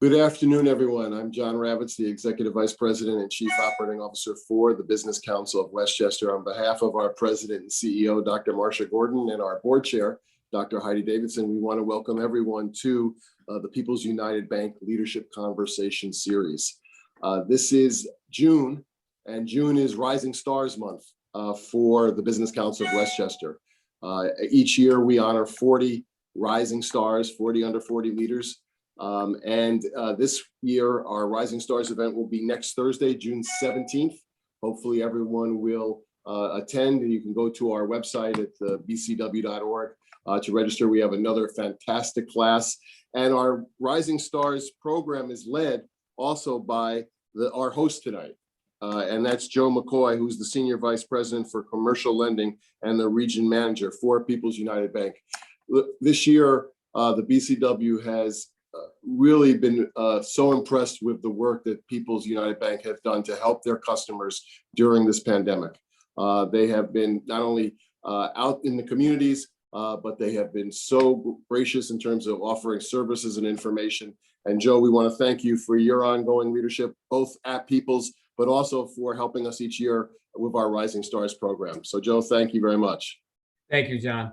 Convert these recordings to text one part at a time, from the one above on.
Good afternoon, everyone. I'm John Ravitz, the Executive Vice President and Chief Operating Officer for the Business Council of Westchester. On behalf of our President and CEO, Dr. Marsha Gordon, and our Board Chair, Dr. Heidi Davidson, we want to welcome everyone to the People's United Bank Leadership Conversation Series. This is June, and June is Rising Stars Month for the Business Council of Westchester. Each year, we honor 40 rising stars, 40 under 40 leaders. This year, our Rising Stars event will be next Thursday, June 17th. Hopefully everyone will attend. You can go to our website at bcw.org to register. We have another fantastic class. And our Rising Stars program is led also by our host tonight. And that's Joe McCoy, who's the Senior Vice President for Commercial Lending and the Region Manager for People's United Bank. This year, the BCW has really been so impressed with the work that People's United Bank have done to help their customers during this pandemic. They have been not only out in the communities, but they have been so gracious in terms of offering services and information. And Joe, we want to thank you for your ongoing leadership, both at People's, but also for helping us each year with our Rising Stars program. So Joe, thank you very much. Thank you, John.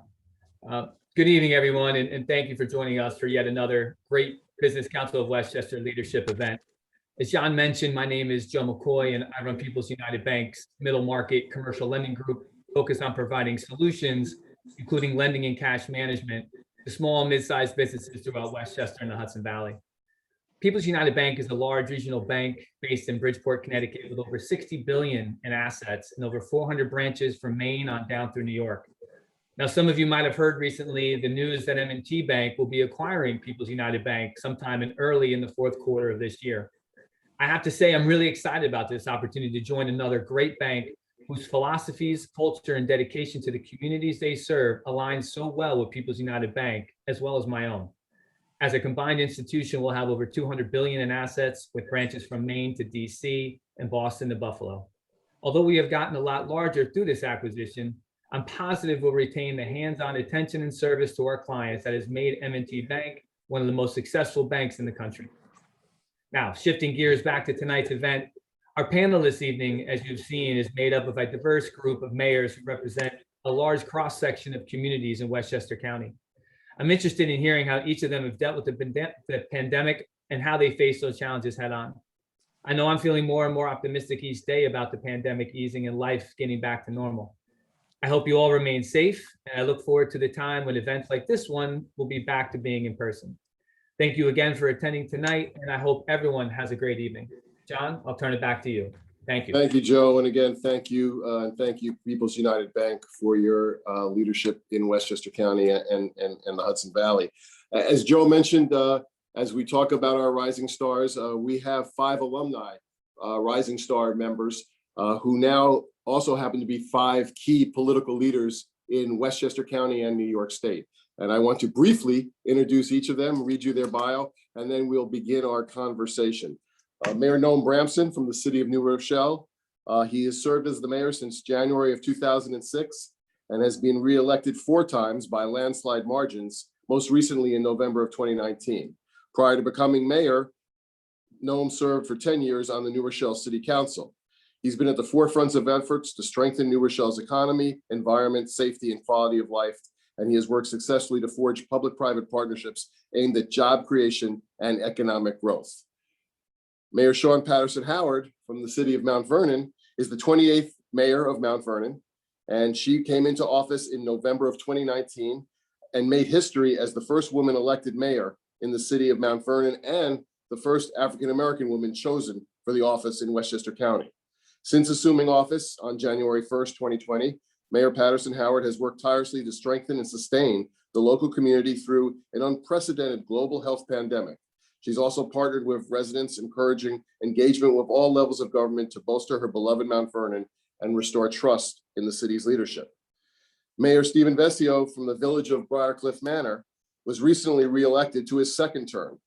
Good evening, everyone, and thank you for joining us for yet another great Business Council of Westchester leadership event. As John mentioned, my name is Joe McCoy, and I run People's United Bank's middle market commercial lending group focused on providing solutions, including lending and cash management, to small and mid-sized businesses throughout Westchester and the Hudson Valley. People's United Bank is a large regional bank based in Bridgeport, Connecticut, with over $60 billion in assets and over 400 branches from Maine on down through New York. Now, some of you might have heard recently the news that M&T Bank will be acquiring People's United Bank sometime early in the fourth quarter of this year. I have to say, I'm really excited about this opportunity to join another great bank whose philosophies, culture, and dedication to the communities they serve align so well with People's United Bank, as well as my own. As a combined institution, we'll have over $200 billion in assets with branches from Maine to DC and Boston to Buffalo. Although we have gotten a lot larger through this acquisition, I'm positive we'll retain the hands-on attention and service to our clients that has made M&T Bank one of the most successful banks in the country. Now, shifting gears back to tonight's event, our panel this evening, as you've seen, is made up of a diverse group of mayors who represent a large cross-section of communities in Westchester County. I'm interested in hearing how each of them have dealt with the pandemic and how they face those challenges head on. I know I'm feeling more and more optimistic each day about the pandemic easing and life getting back to normal. I hope you all remain safe, and I look forward to the time when events like this one will be back to being in person. Thank you again for attending tonight, and I hope everyone has a great evening. John, I'll turn it back to you. Thank you. Thank you, Joe. And again, thank you. And thank you, People's United Bank, for your leadership in Westchester County and the Hudson Valley. As Joe mentioned, as we talk about our Rising Stars, we have 5 alumni Rising Star members who now also happen to be 5 key political leaders in Westchester County and New York State. And I want to briefly introduce each of them, read you their bio, and then we'll begin our conversation. Mayor Noam Bramson from the city of New Rochelle. He has served as the mayor since January of 2006 and has been reelected 4 times by landslide margins, most recently in November of 2019. Prior to becoming mayor, Noam served for 10 years on the New Rochelle City Council. He's been at the forefront of efforts to strengthen New Rochelle's economy, environment, safety, and quality of life, and he has worked successfully to forge public-private partnerships aimed at job creation and economic growth. Mayor Shawn Patterson Howard from the city of Mount Vernon is the 28th mayor of Mount Vernon, and she came into office in November of 2019 and made history as the first woman elected mayor in the city of Mount Vernon and the first African-American woman chosen for the office in Westchester County. Since assuming office on January 1st, 2020, Mayor Patterson Howard has worked tirelessly to strengthen and sustain the local community through an unprecedented global health pandemic. She's also partnered with residents, encouraging engagement with all levels of government to bolster her beloved Mount Vernon and restore trust in the city's leadership. Mayor Stephen Vescio from the village of Briarcliff Manor was recently reelected to his 2nd term.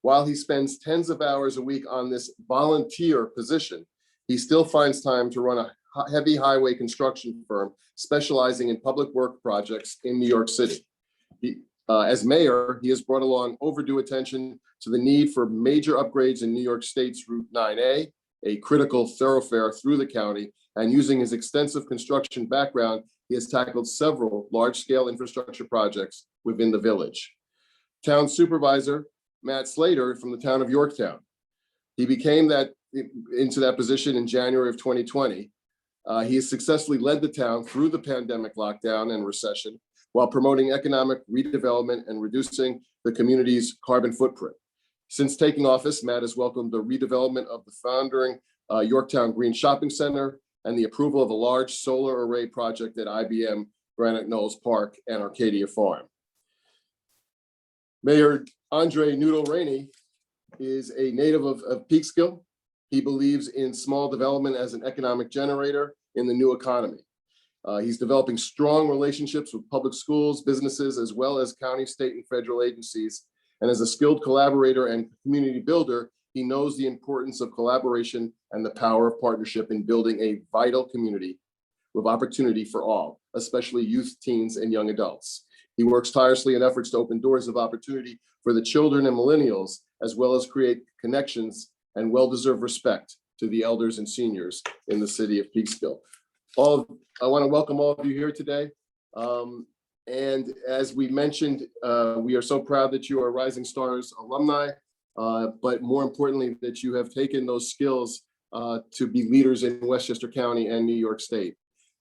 While he spends tens of hours a week on this volunteer position, he still finds time to run a heavy highway construction firm specializing in public work projects in New York City. As mayor, he has brought along overdue attention to the need for major upgrades in New York State's Route 9A, a critical thoroughfare through the county, and using his extensive construction background, he has tackled several large-scale infrastructure projects within the village. Town Supervisor Matt Slater from the town of Yorktown. He became into that position in January of 2020. He has successfully led the town through the pandemic lockdown and recession while promoting economic redevelopment and reducing the community's carbon footprint. Since taking office, Matt has welcomed the redevelopment of the foundering Yorktown Green Shopping Center and the approval of a large solar array project at IBM Granite Knolls Park and Arcadia Farm. Mayor Andre Noodle Rainey is a native of Peekskill. He believes in small development as an economic generator in the new economy. He's developing strong relationships with public schools, businesses, as well as county, state, and federal agencies. And as a skilled collaborator and community builder, he knows the importance of collaboration and the power of partnership in building a vital community with opportunity for all, especially youth, teens, and young adults. He works tirelessly in efforts to open doors of opportunity for the children and millennials, as well as create connections and well-deserved respect to the elders and seniors in the city of Peekskill. I want to welcome all of you here today. And as we mentioned, we are so proud that you are Rising Stars alumni, but more importantly, that you have taken those skills to be leaders in Westchester County and New York State.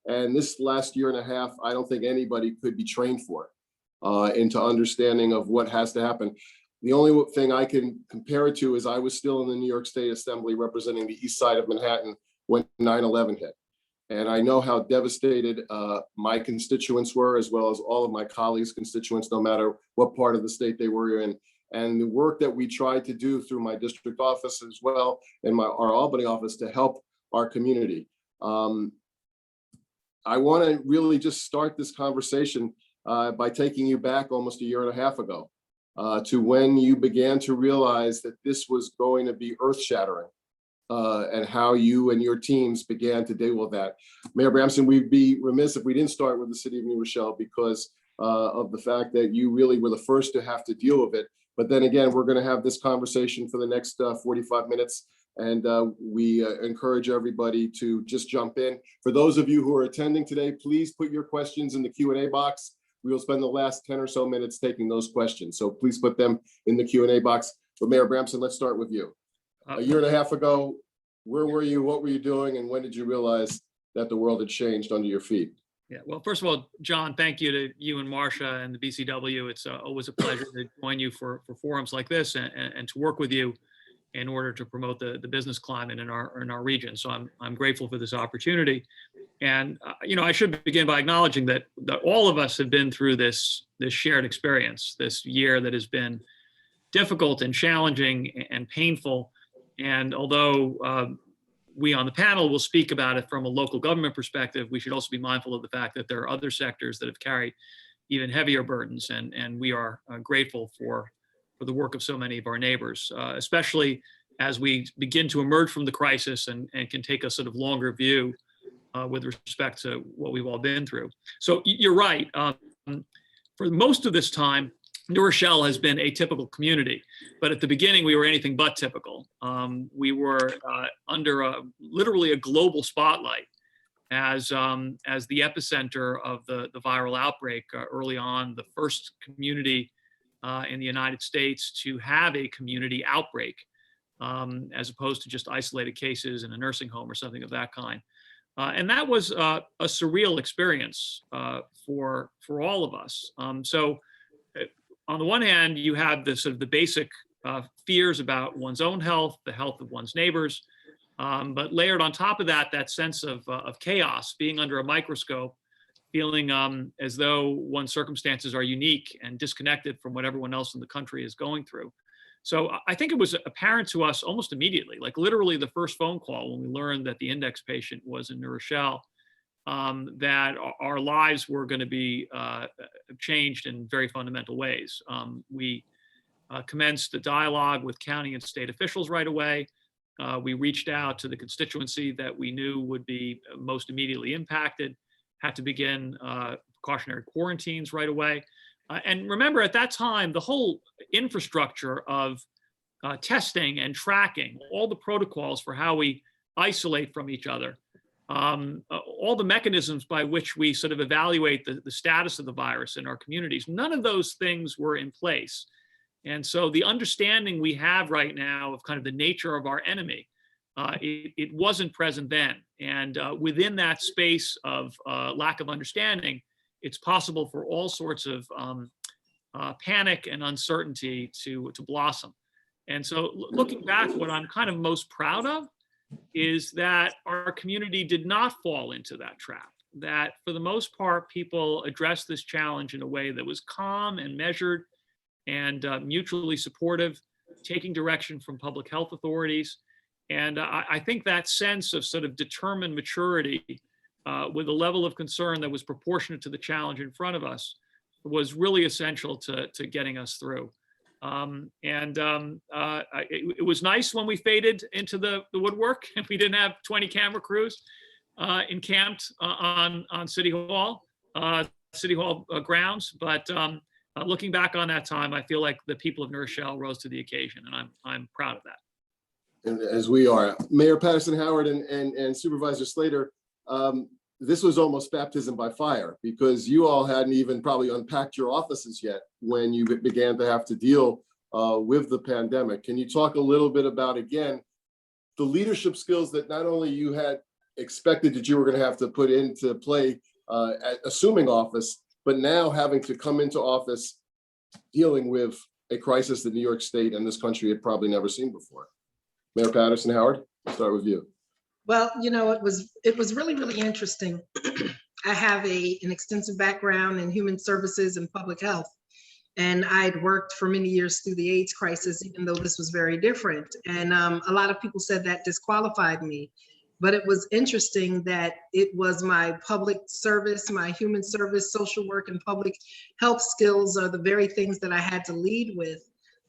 And this last year and a half, I don't think anybody could be trained for into understanding of what has to happen. The only thing I can compare it to is I was still in the New York State Assembly representing the east side of Manhattan when 9/11 hit. And I know how devastated my constituents were, as well as all of my colleagues' constituents, no matter what part of the state they were in. And the work that we tried to do through my district office as well, and our Albany office to help our community. I want to really just start this conversation by taking you back almost a year and a half ago to when you began to realize that this was going to be earth-shattering. And how you and your teams began to deal with that. Mayor Bramson, we'd be remiss if we didn't start with the city of New Rochelle because of the fact that you really were the first to have to deal with it. But then again, we're going to have this conversation for the next 45 minutes. And we encourage everybody to just jump in. For those of you who are attending today, please put your questions in the Q&A box. We will spend the last 10 or so minutes taking those questions. So please put them in the Q&A box. But Mayor Bramson, let's start with you. A year and a half ago, where were you? What were you doing? And when did you realize that the world had changed under your feet? Yeah, well, first of all, John, thank you to you and Marcia and the BCW. It's always a pleasure to join you for forums like this and to work with you in order to promote the business climate in our region. So I'm grateful for this opportunity. And I should begin by acknowledging that all of us have been through this shared experience, this year that has been difficult and challenging and painful. And although we on the panel will speak about it from a local government perspective, we should also be mindful of the fact that there are other sectors that have carried even heavier burdens. And we are grateful for the work of so many of our neighbors, especially as we begin to emerge from the crisis and can take a sort of longer view with respect to what we've all been through. So you're right. For most of this time, New Rochelle has been a typical community, but at the beginning we were anything but typical. We were under literally a global spotlight as the epicenter of the viral outbreak early on, the first community in the United States to have a community outbreak, as opposed to just isolated cases in a nursing home or something of that kind. And that was a surreal experience for all of us. So on the one hand, you have the basic fears about one's own health, the health of one's neighbors, but layered on top of that, that sense of chaos, being under a microscope, feeling as though one's circumstances are unique and disconnected from what everyone else in the country is going through. So I think it was apparent to us almost immediately, like literally the first phone call when we learned that the index patient was in New Rochelle, that our lives were going to be changed in very fundamental ways. We commenced a dialogue with county and state officials right away. We reached out to the constituency that we knew would be most immediately impacted, had to begin precautionary quarantines right away. And remember, at that time, the whole infrastructure of testing and tracking, all the protocols for how we isolate from each other, all the mechanisms by which we sort of evaluate the status of the virus in our communities, none of those things were in place. And so the understanding we have right now of kind of the nature of our enemy, it wasn't present then. And within that space of lack of understanding, it's possible for all sorts of panic and uncertainty to blossom. And so looking back, what I'm kind of most proud of is that our community did not fall into that trap, that for the most part, people addressed this challenge in a way that was calm and measured and mutually supportive, taking direction from public health authorities. And I think that sense of sort of determined maturity with a level of concern that was proportionate to the challenge in front of us was really essential to getting us through. It was nice when we faded into the woodwork and we didn't have 20 camera crews encamped on City Hall grounds. But looking back on that time, I feel like the people of New Rochelle rose to the occasion, and I'm proud of that. And as we are, Mayor Patterson Howard and Supervisor Slater, this was almost baptism by fire, because you all hadn't even probably unpacked your offices yet when you began to have to deal with the pandemic. Can you talk a little bit about, again, the leadership skills that not only you had expected that you were going to have to put into play at assuming office, but now having to come into office dealing with a crisis that New York State and this country had probably never seen before? Mayor Patterson Howard, I'll start with you. Well, you know, it was really, really interesting. I have an extensive background in human services and public health, and I'd worked for many years through the AIDS crisis, even though this was very different. And a lot of people said that disqualified me, but it was interesting that it was my public service, my human service, social work, and public health skills are the very things that I had to lead with.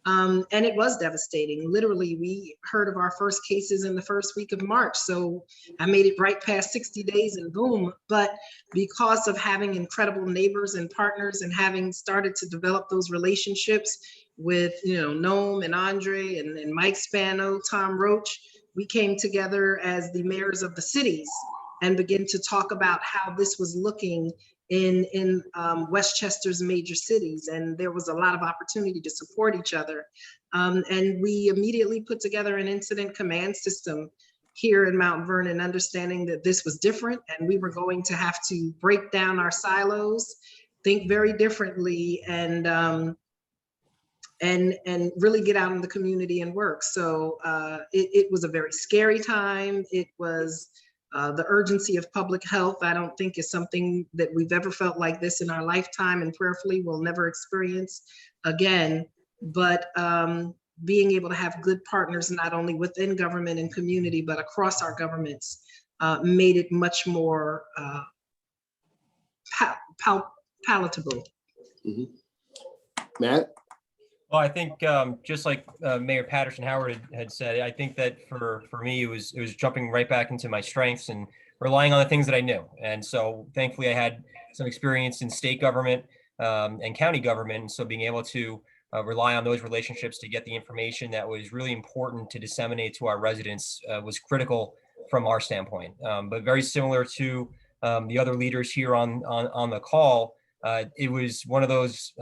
And it was devastating. Literally, we heard of our first cases in the first week of March. So I made it right past 60 days and boom. But because of having incredible neighbors and partners and having started to develop those relationships with, you know, Noam and Andre and Mike Spano, Tom Roach, we came together as the mayors of the cities and began to talk about how this was looking in Westchester's major cities, and there was a lot of opportunity to support each other. And we immediately put together an incident command system here in Mount Vernon, understanding that this was different and we were going to have to break down our silos, think very differently, and really get out in the community and work. So it was a very scary time. It was the urgency of public health, I don't think, is something that we've ever felt like this in our lifetime, and prayerfully we'll never experience again. But being able to have good partners, not only within government and community, but across our governments, made it much more palatable. Mm-hmm. Matt? Well, I think just like Mayor Patterson Howard had said, I think that for me, it was jumping right back into my strengths and relying on the things that I knew. And so thankfully I had some experience in state government and county government. And so being able to rely on those relationships to get the information that was really important to disseminate to our residents was critical from our standpoint. But very similar to the other leaders here on the call, it was one of those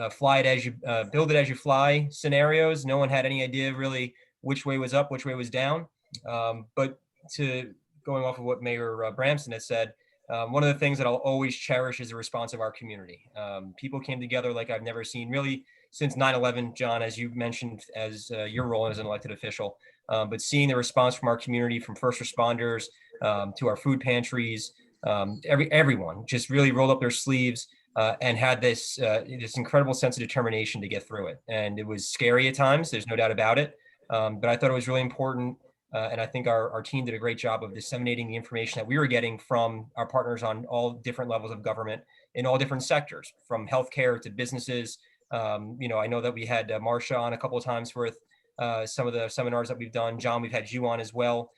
build it as you fly scenarios. No one had any idea really which way was up, which way was down. But to going off of what Mayor Bramson has said, one of the things that I'll always cherish is the response of our community. People came together like I've never seen really since 9/11, John, as you mentioned, as your role as an elected official, but seeing the response from our community, from first responders to our food pantries, everyone just really rolled up their sleeves and had this incredible sense of determination to get through it. And it was scary at times, there's no doubt about it. But I thought it was really important. And I think our team did a great job of disseminating the information that we were getting from our partners on all different levels of government in all different sectors, from healthcare to businesses. You know, I know that we had Marcia on a couple of times with some of the seminars that we've done. John, we've had you on as well,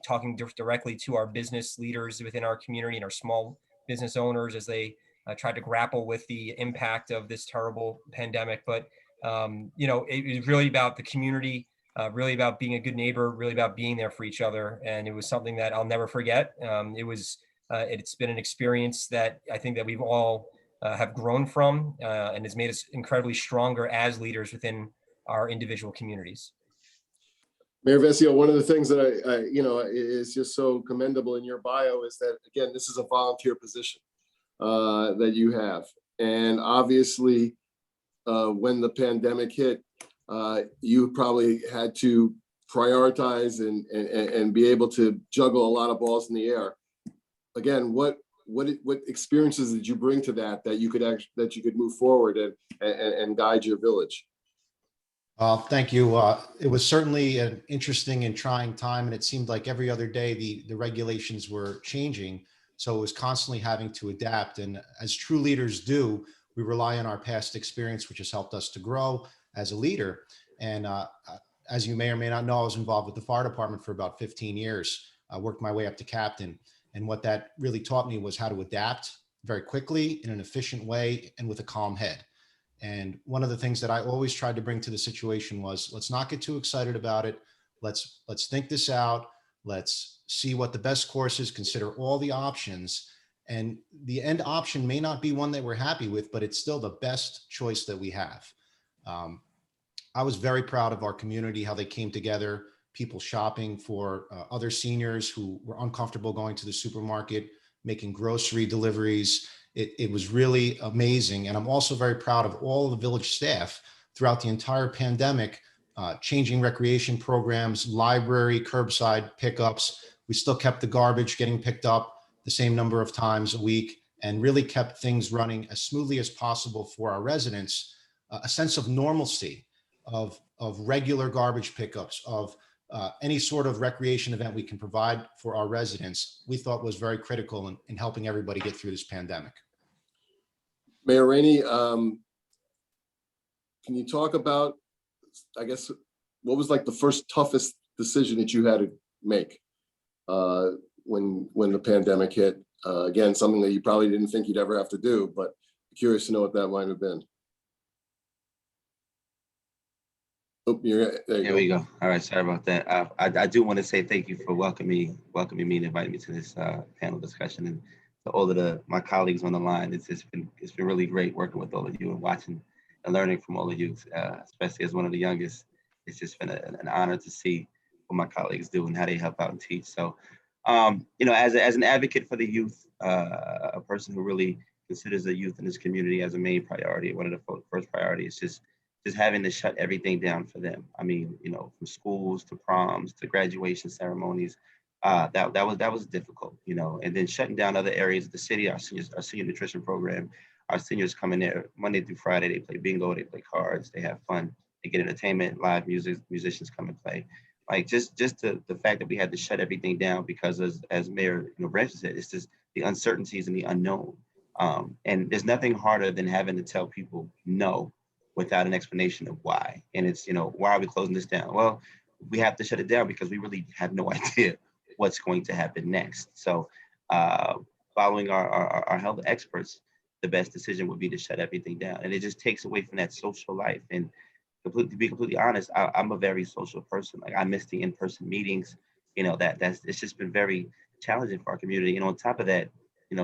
talking directly to our business leaders within our community and our small business owners as they tried to grapple with the impact of this terrible pandemic. But it was really about the community, really about being a good neighbor, really about being there for each other, and it was something that I'll never forget. It's been an experience that I think that we've all have grown from, and has made us incredibly stronger as leaders within our individual communities. Mayor Vesio, one of the things that is just so commendable in your bio is that, again, this is a volunteer position that you have. And obviously, when the pandemic hit, you probably had to prioritize and be able to juggle a lot of balls in the air. Again, what experiences did you bring to that you could move forward and guide your village? Thank you. It was certainly an interesting and trying time, and it seemed like every other day the regulations were changing. So it was constantly having to adapt. And as true leaders do, we rely on our past experience, which has helped us to grow as a leader. And as you may or may not know, I was involved with the fire department for about 15 years. I worked my way up to captain. And what that really taught me was how to adapt very quickly in an efficient way and with a calm head. And one of the things that I always tried to bring to the situation was, let's not get too excited about it. Let's think this out. Let's see what the best course is, consider all the options. And the end option may not be one that we're happy with, but it's still the best choice that we have. I was very proud of our community, how they came together, people shopping for other seniors who were uncomfortable going to the supermarket, making grocery deliveries. It was really amazing. And I'm also very proud of all of the village staff throughout the entire pandemic, changing recreation programs, library, curbside pickups. We still kept the garbage getting picked up the same number of times a week and really kept things running as smoothly as possible for our residents, a sense of normalcy, of regular garbage pickups, of any sort of recreation event we can provide for our residents, we thought was very critical in helping everybody get through this pandemic. Mayor Rainey, can you talk about, I guess, what was like the first toughest decision that you had to make when the pandemic hit? Again, something that you probably didn't think you'd ever have to do, but curious to know what that might have been. Oh, there we go. All right, sorry about that. I do want to say thank you for welcoming me and inviting me to this panel discussion, and to all of my colleagues on the line. It's been really great working with all of you and watching and learning from all of you, especially as one of the youngest. It's just been an honor to see what my colleagues do and how they help out and teach. So, as an advocate for the youth, a person who really considers the youth in this community as a main priority, one of the first priorities is just having to shut everything down for them. I mean, from schools to proms to graduation ceremonies, that was difficult, and then shutting down other areas of the city. Our senior nutrition program, our seniors come in there Monday through Friday. They play bingo, they play cards, they have fun, they get entertainment, live music, musicians come and play. Like just the fact that we had to shut everything down because as Mayor Branch said, it's just the uncertainties and the unknown. And there's nothing harder than having to tell people no without an explanation of why. And it's, why are we closing this down? Well, we have to shut it down because we really have no idea what's going to happen next. So following our health experts, the best decision would be to shut everything down. And it just takes away from that social life. And to be completely honest, I'm a very social person. Like, I miss the in-person meetings, it's just been very challenging for our community. And on top of that,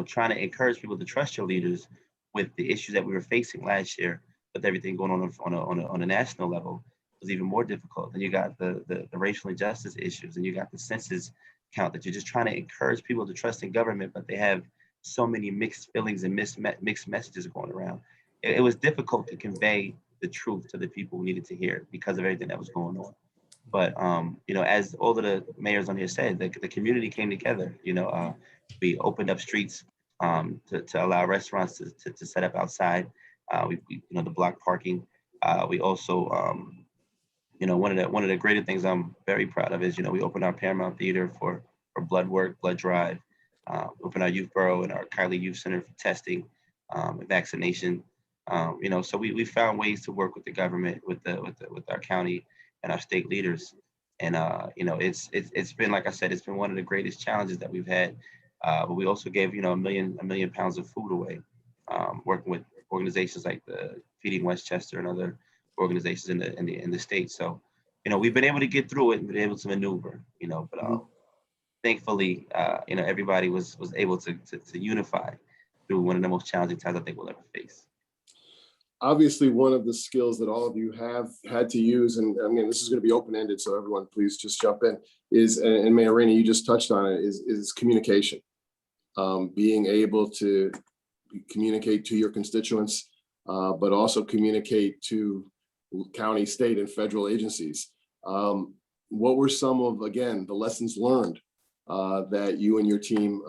trying to encourage people to trust your leaders with the issues that we were facing last year, with everything going on a national level, was even more difficult. And you got the racial injustice issues, and you got the census count that you're just trying to encourage people to trust in government, but they have so many mixed feelings and mixed messages going around. It was difficult to convey the truth to the people who needed to hear it because of everything that was going on. But as all of the mayors on here said, the community came together. We opened up streets to allow restaurants to set up outside. We the block parking. We also, one of the greater things I'm very proud of is, we opened our Paramount Theater for blood work, blood drive. Opened our youth borough and our Kylie Youth Center for testing, and vaccination. So we found ways to work with the government, with our county and our state leaders. And it's been, like I said, it's been one of the greatest challenges that we've had. But we also gave a million pounds of food away. working with organizations like the Feeding Westchester and other organizations in the state. So, we've been able to get through it and been able to maneuver, but thankfully, everybody was able to unify through one of the most challenging times I think we'll ever face. Obviously, one of the skills that all of you have had to use, and I mean, this is going to be open-ended, so everyone please just jump in, and Mayor Rainey, you just touched on it, is communication. Being able to communicate to your constituents, but also communicate to county, state, and federal agencies. What were some of, again, the lessons learned that you and your team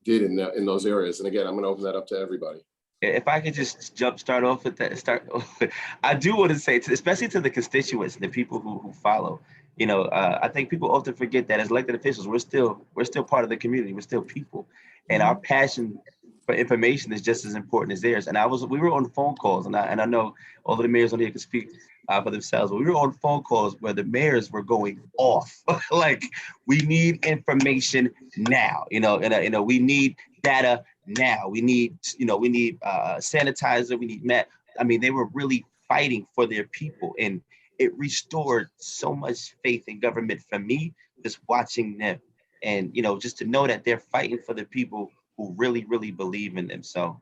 did in those areas? And again, I'm going to open that up to everybody. If I could just start off with that, I do want to say, especially to the constituents and the people who follow, I think people often forget that as elected officials, we're still part of the community. We're still people, and our passion for information is just as important as theirs. And we were on phone calls, and I know all of the mayors on here can speak for themselves, but we were on phone calls where the mayors were going off, like, we need information now, we need data now. We need sanitizer. We need I mean, they were really fighting for their people, and it restored so much faith in government for me, just watching them, and just to know that they're fighting for the people who really, really believe in them. So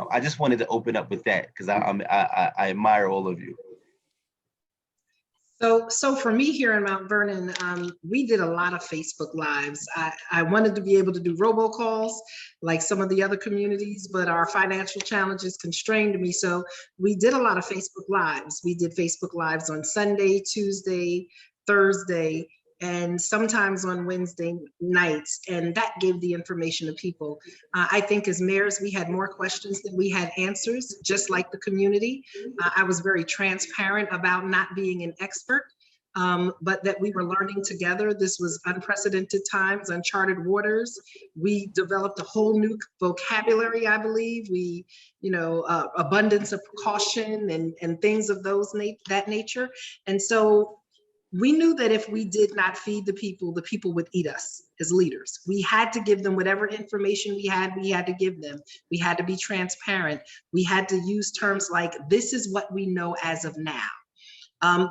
I just wanted to open up with that because I admire all of you. So for me here in Mount Vernon, we did a lot of Facebook Lives. I wanted to be able to do robocalls like some of the other communities, but our financial challenges constrained me. So we did a lot of Facebook Lives. We did Facebook Lives on Sunday, Tuesday, Thursday, and sometimes on Wednesday nights, and that gave the information to people. I think as mayors, we had more questions than we had answers, just like the community. I was very transparent about not being an expert, but that we were learning together. This was unprecedented times, uncharted waters. We developed a whole new vocabulary, I believe. We, abundance of precaution and things of that nature. And so we knew that if we did not feed the people would eat us as leaders. We had to give them whatever information we had to give them. We had to be transparent. We had to use terms like, this is what we know as of now.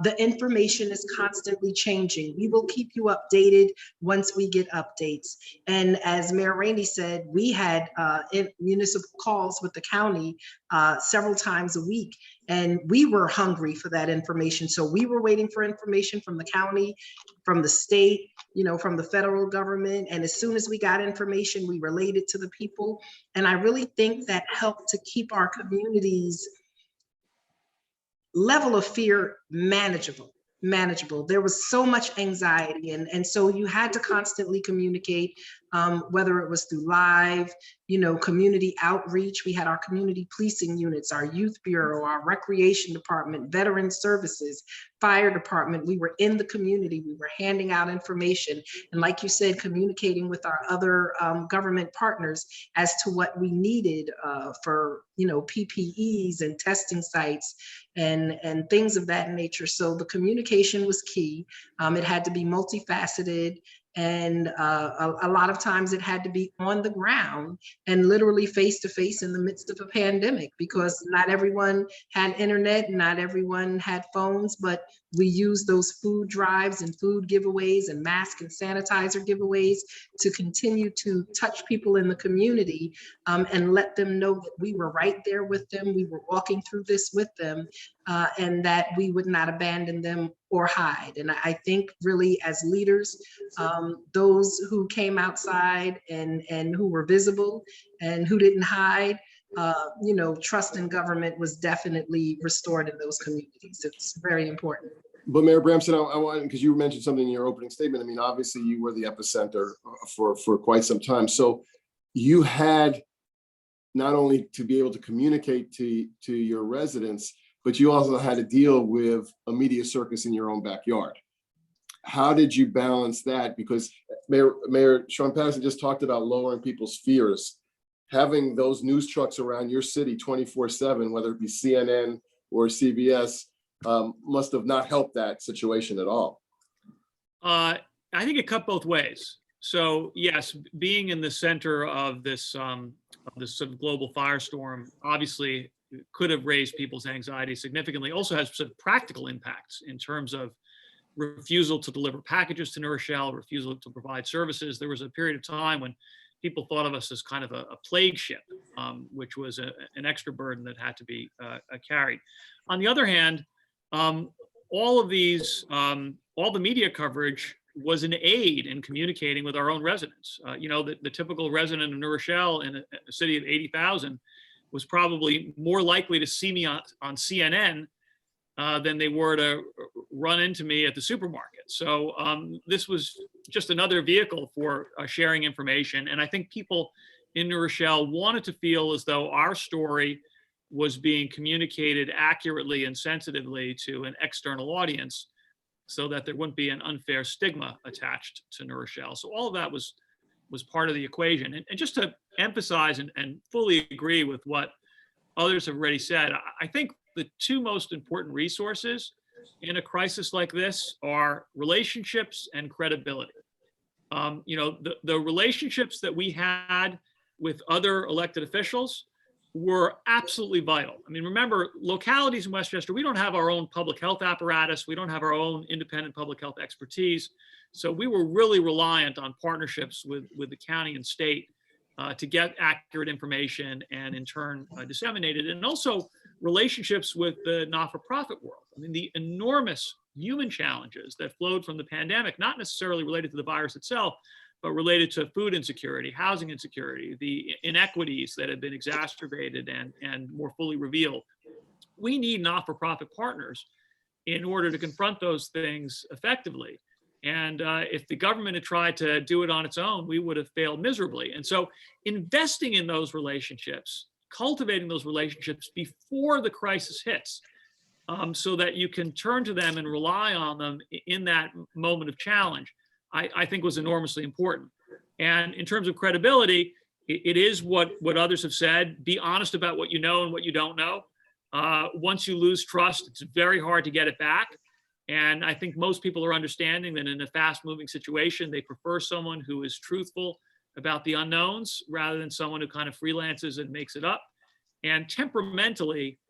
The information is constantly changing. We will keep you updated once we get updates. And as Mayor Rainey said, we had municipal calls with the county several times a week, and we were hungry for that information. So we were waiting for information from the county, from the state, from the federal government. And as soon as we got information, we relayed it to the people. And I really think that helped to keep our communities' level of fear manageable. There was so much anxiety, and so you had to constantly communicate, whether it was through live, community outreach. We had our community policing units, our youth bureau, our recreation department, veteran services, fire department. We were in the community, we were handing out information, and like you said, communicating with our other government partners as to what we needed for PPEs and testing sites and things of that nature. So the communication was key. It had to be multifaceted, and a lot of times it had to be on the ground and literally face to face in the midst of a pandemic, because not everyone had internet, not everyone had phones, but we used those food drives and food giveaways and mask and sanitizer giveaways to continue to touch people in the community, and let them know that we were right there with them. We were walking through this with them, and that we would not abandon them or hide. And I think really as leaders, those who came outside and who were visible and who didn't hide, trust in government was definitely restored in those communities. It's very important. But Mayor Bramson, I want, because you mentioned something in your opening statement. I mean, obviously you were the epicenter for quite some time. So you had not only to be able to communicate to your residents, but you also had to deal with a media circus in your own backyard. How did you balance that? Because Mayor Sean Patterson just talked about lowering people's fears. Having those news trucks around your city 24/7, whether it be CNN or CBS, must have not helped that situation at all. I think it cut both ways. So yes, being in the center of this sort of global firestorm obviously could have raised people's anxiety significantly. Also has sort of practical impacts in terms of refusal to deliver packages to New Rochelle, refusal to provide services. There was a period of time when people thought of us as kind of a plague ship, which was an extra burden that had to be carried. On the other hand, all of these, all the media coverage was an aid in communicating with our own residents. The typical resident of New Rochelle in a city of 80,000 was probably more likely to see me on CNN than they were to run into me at the supermarket. So this was just another vehicle for sharing information. And I think people in New Rochelle wanted to feel as though our story was being communicated accurately and sensitively to an external audience so that there wouldn't be an unfair stigma attached to New Rochelle. So all of that was part of the equation. And just to emphasize and fully agree with what others have already said, I think the two most important resources in a crisis like this are relationships and credibility. The relationships that we had with other elected officials were absolutely vital. I mean, remember, localities in Westchester, we don't have our own public health apparatus. We don't have our own independent public health expertise. So we were really reliant on partnerships with the county and state to get accurate information and in turn disseminate it. And also relationships with the not-for-profit world. I mean, the enormous human challenges that flowed from the pandemic, not necessarily related to the virus itself, but related to food insecurity, housing insecurity, the inequities that have been exacerbated and more fully revealed. We need not-for-profit partners in order to confront those things effectively. And if the government had tried to do it on its own, we would have failed miserably. And so investing in those relationships, cultivating those relationships before the crisis hits, so that you can turn to them and rely on them in that moment of challenge, I think was enormously important. And in terms of credibility, it is what others have said. Be honest about what you know and what you don't know. Once you lose trust, it's very hard to get it back. And I think most people are understanding that in a fast-moving situation, they prefer someone who is truthful about the unknowns rather than someone who kind of freelances and makes it up. And temperamentally,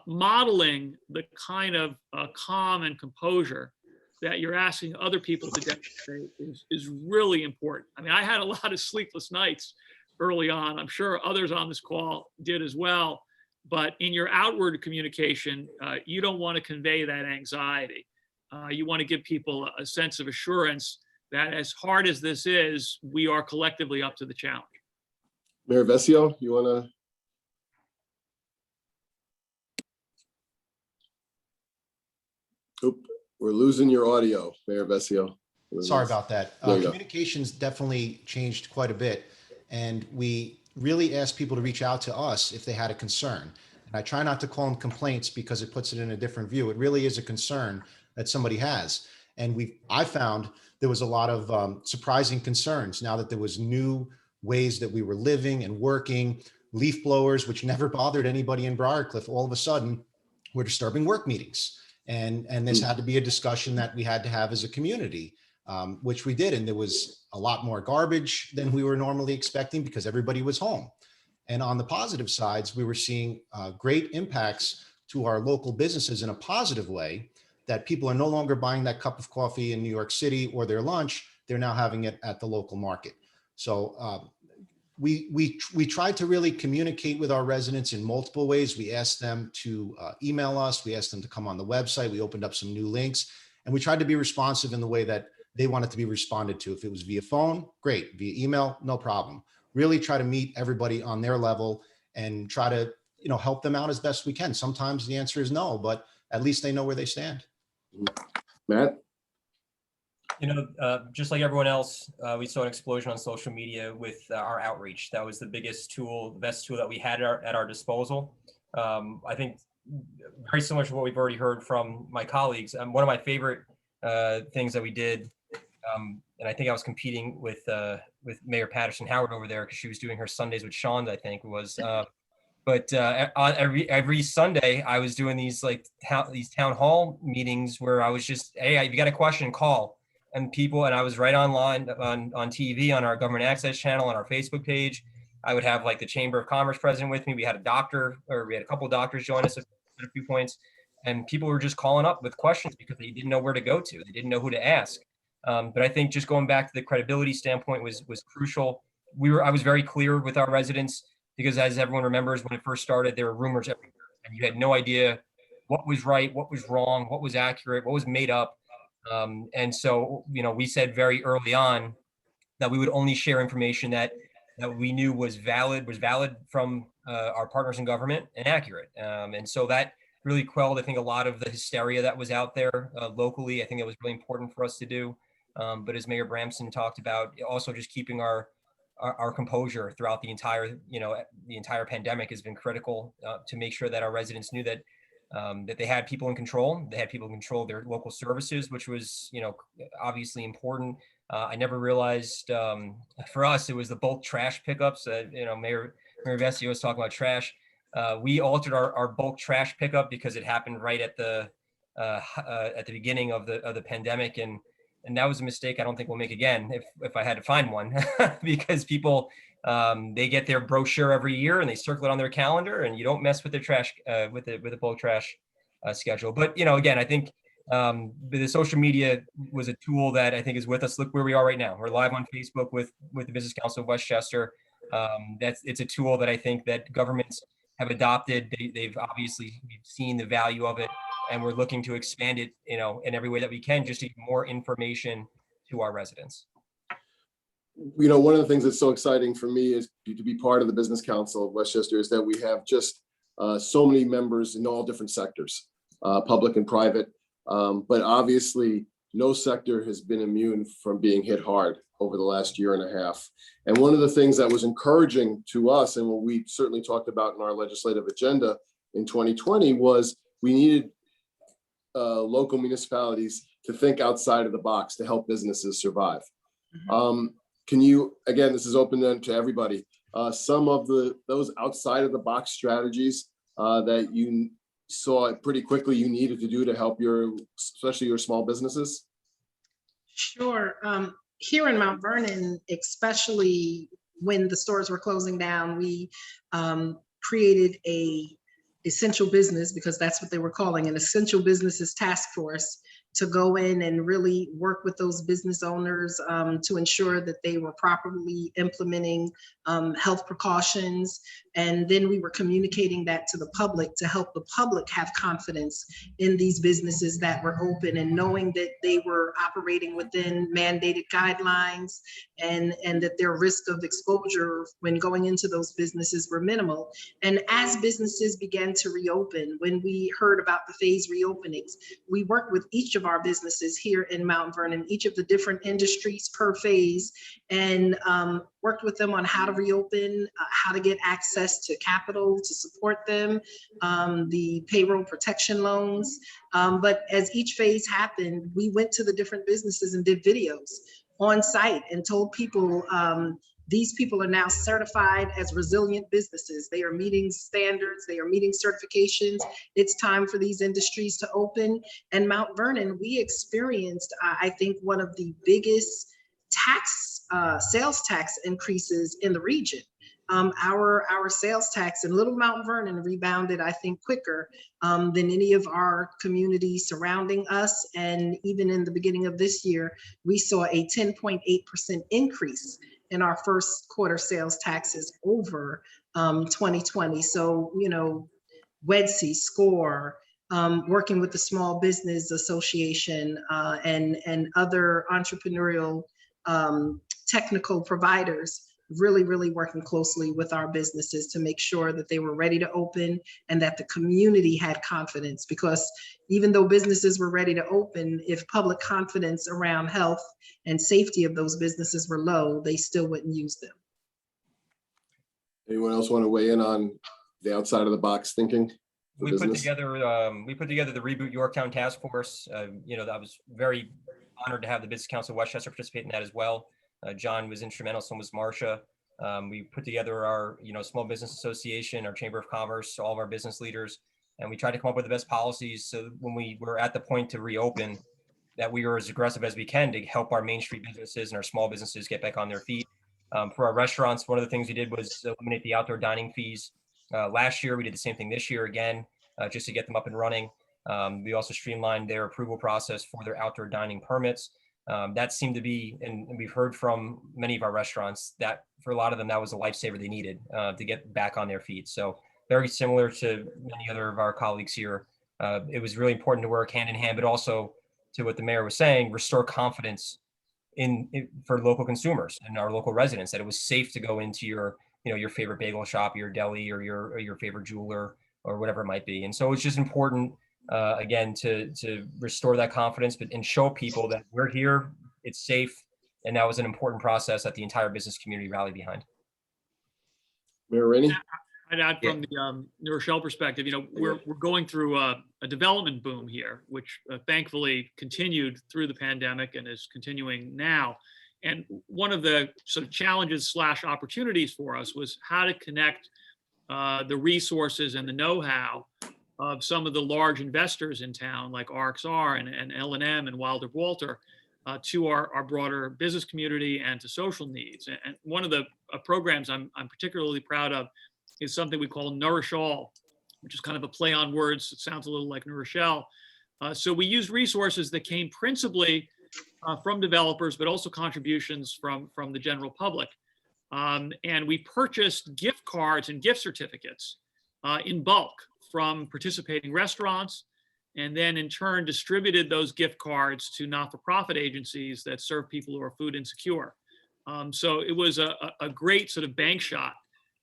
modeling the kind of calm and composure that you're asking other people to demonstrate is really important. I mean, I had a lot of sleepless nights early on. I'm sure others on this call did as well. But in your outward communication, you don't want to convey that anxiety. You want to give people a sense of assurance that as hard as this is, we are collectively up to the challenge. Mayor Vescio, you want to? Oop, we're losing your audio, Mayor Vescio. Sorry about that. There you go. Communications definitely changed quite a bit. And we really asked people to reach out to us if they had a concern. And I try not to call them complaints because it puts it in a different view. It really is a concern that somebody has. And I found there was a lot of surprising concerns now that there was new ways that we were living and working. Leaf blowers, which never bothered anybody in Briarcliff, all of a sudden were disturbing work meetings. And this had to be a discussion that we had to have as a community, which we did. And there was a lot more garbage than we were normally expecting because everybody was home. And on the positive sides, we were seeing great impacts to our local businesses in a positive way, that people are no longer buying that cup of coffee in New York City or their lunch. They're now having it at the local market. So we tried to really communicate with our residents in multiple ways. We asked them to email us. We asked them to come on the website. We opened up some new links, and we tried to be responsive in the way that they wanted to be responded to. If it was via phone, great. Via email, no problem. Really try to meet everybody on their level and try to, help them out as best we can. Sometimes the answer is no, but at least they know where they stand. Matt? Just like everyone else, we saw an explosion on social media with our outreach. That was the biggest tool, the best tool that we had at our disposal. I think very similar to what we've already heard from my colleagues. One of my favorite things that we did, and I think I was competing with Mayor Patterson Howard over there because she was doing her Sundays with Sean, I think was. But on every Sunday, I was doing these town hall meetings where I was just, hey, if you got a question, call. and people, and I was right online on TV, on our government access channel, on our Facebook page. I would have like the Chamber of Commerce president with me. We had a doctor, or we had a couple of doctors join us at a few points, and people were just calling up with questions because they didn't know where to go to. They didn't know who to ask. But I think just going back to the credibility standpoint was crucial. I was very clear with our residents because, as everyone remembers, when it first started, there were rumors everywhere, and you had no idea what was right, what was wrong, what was accurate, what was made up. And so, we said very early on that we would only share information that we knew was valid from our partners in government and accurate. And so that really quelled, I think, a lot of the hysteria that was out there locally. I think it was really important for us to do. But as Mayor Bramson talked about, also just keeping our composure throughout the entire pandemic has been critical to make sure that our residents knew that they had people in control. They had people in control of their local services, which was, obviously important. I never realized, for us, it was the bulk trash pickups. Mayor Vesey was talking about trash. We altered our bulk trash pickup because it happened right at the beginning of the pandemic, and that was a mistake I don't think we'll make again if I had to find one, because people they get their brochure every year and they circle it on their calendar, and you don't mess with the trash with the bulk trash schedule. But again, I think the social media was a tool that I think is with us. Look where we are right now. We're live on Facebook with the Business Council of Westchester. It's a tool that I think that governments have adopted. They've obviously seen the value of it, and we're looking to expand it, in every way that we can, just to get more information to our residents. One of the things that's so exciting for me is to be part of the Business Council of Westchester is that we have just so many members in all different sectors, public and private. But obviously, no sector has been immune from being hit hard over the last year and a half. And one of the things that was encouraging to us, and what we certainly talked about in our legislative agenda in 2020, was we needed local municipalities to think outside of the box to help businesses survive. Can you, again, this is open then to everybody, some of those outside of the box strategies that you saw pretty quickly you needed to do to help especially your small businesses? Sure. Here in Mount Vernon, especially when the stores were closing down, we created a essential business, because that's what they were calling an essential businesses task force, to go in and really work with those business owners to ensure that they were properly implementing health precautions. And then we were communicating that to the public to help the public have confidence in these businesses that were open, and knowing that they were operating within mandated guidelines, and that their risk of exposure when going into those businesses were minimal. And as businesses began to reopen, when we heard about the phase reopenings, we worked with each of our businesses here in Mount Vernon, each of the different industries per phase, and worked with them on how to reopen, how to get access to capital to support them, the payroll protection loans. But as each phase happened, we went to the different businesses and did videos on site and told people, these people are now certified as resilient businesses. They are meeting standards, they are meeting certifications. It's time for these industries to open. And Mount Vernon, we experienced, I think, one of the biggest sales tax increases in the region. Our sales tax in Little Mount Vernon rebounded, I think, quicker than any of our communities surrounding us. And even in the beginning of this year, we saw a 10.8% increase in our first quarter sales taxes over 2020. So, WEDC, SCORE, working with the Small Business Association and other entrepreneurial technical providers, really working closely with our businesses to make sure that they were ready to open and that the community had confidence. Because even though businesses were ready to open, if public confidence around health and safety of those businesses were low, they still wouldn't use them. Anyone else want to weigh in on the outside of the box thinking? We put together the Reboot Yorktown Task Force. I was very honored to have the Business Council of Westchester participate in that as well. John was instrumental, so was Marcia. We put together our, Small Business Association, our Chamber of Commerce, all of our business leaders, and we tried to come up with the best policies. So when we were at the point to reopen, that we are as aggressive as we can to help our Main Street businesses and our small businesses get back on their feet. For our restaurants, one of the things we did was eliminate the outdoor dining fees. Last year, we did the same thing this year again, just to get them up and running. We also streamlined their approval process for their outdoor dining permits. That seemed to be, and we've heard from many of our restaurants that for a lot of them, that was a lifesaver they needed to get back on their feet. So very similar to many other of our colleagues here. It was really important to work hand in hand, but also to what the mayor was saying, restore confidence for local consumers and our local residents, that it was safe to go into your favorite bagel shop, your deli, or your favorite jeweler, or whatever it might be. And so it's just important, again, to restore that confidence, and show people that we're here, it's safe. And that was an important process that the entire business community rallied behind. Mayor Rainey? I'd add from the New Rochelle perspective, we're going through a development boom here, which thankfully continued through the pandemic and is continuing now. And one of the sort of challenges / opportunities for us was how to connect the resources and the know-how of some of the large investors in town, like RXR and L&M and Wilder Walter, to our broader business community and to social needs. And one of the programs I'm particularly proud of is something we call Nourish All, which is kind of a play on words. It sounds a little like New Rochelle. So we used resources that came principally from developers, but also contributions from the general public. And we purchased gift cards and gift certificates in bulk from participating restaurants, and then in turn distributed those gift cards to not-for-profit agencies that serve people who are food insecure. So it was a great sort of bank shot,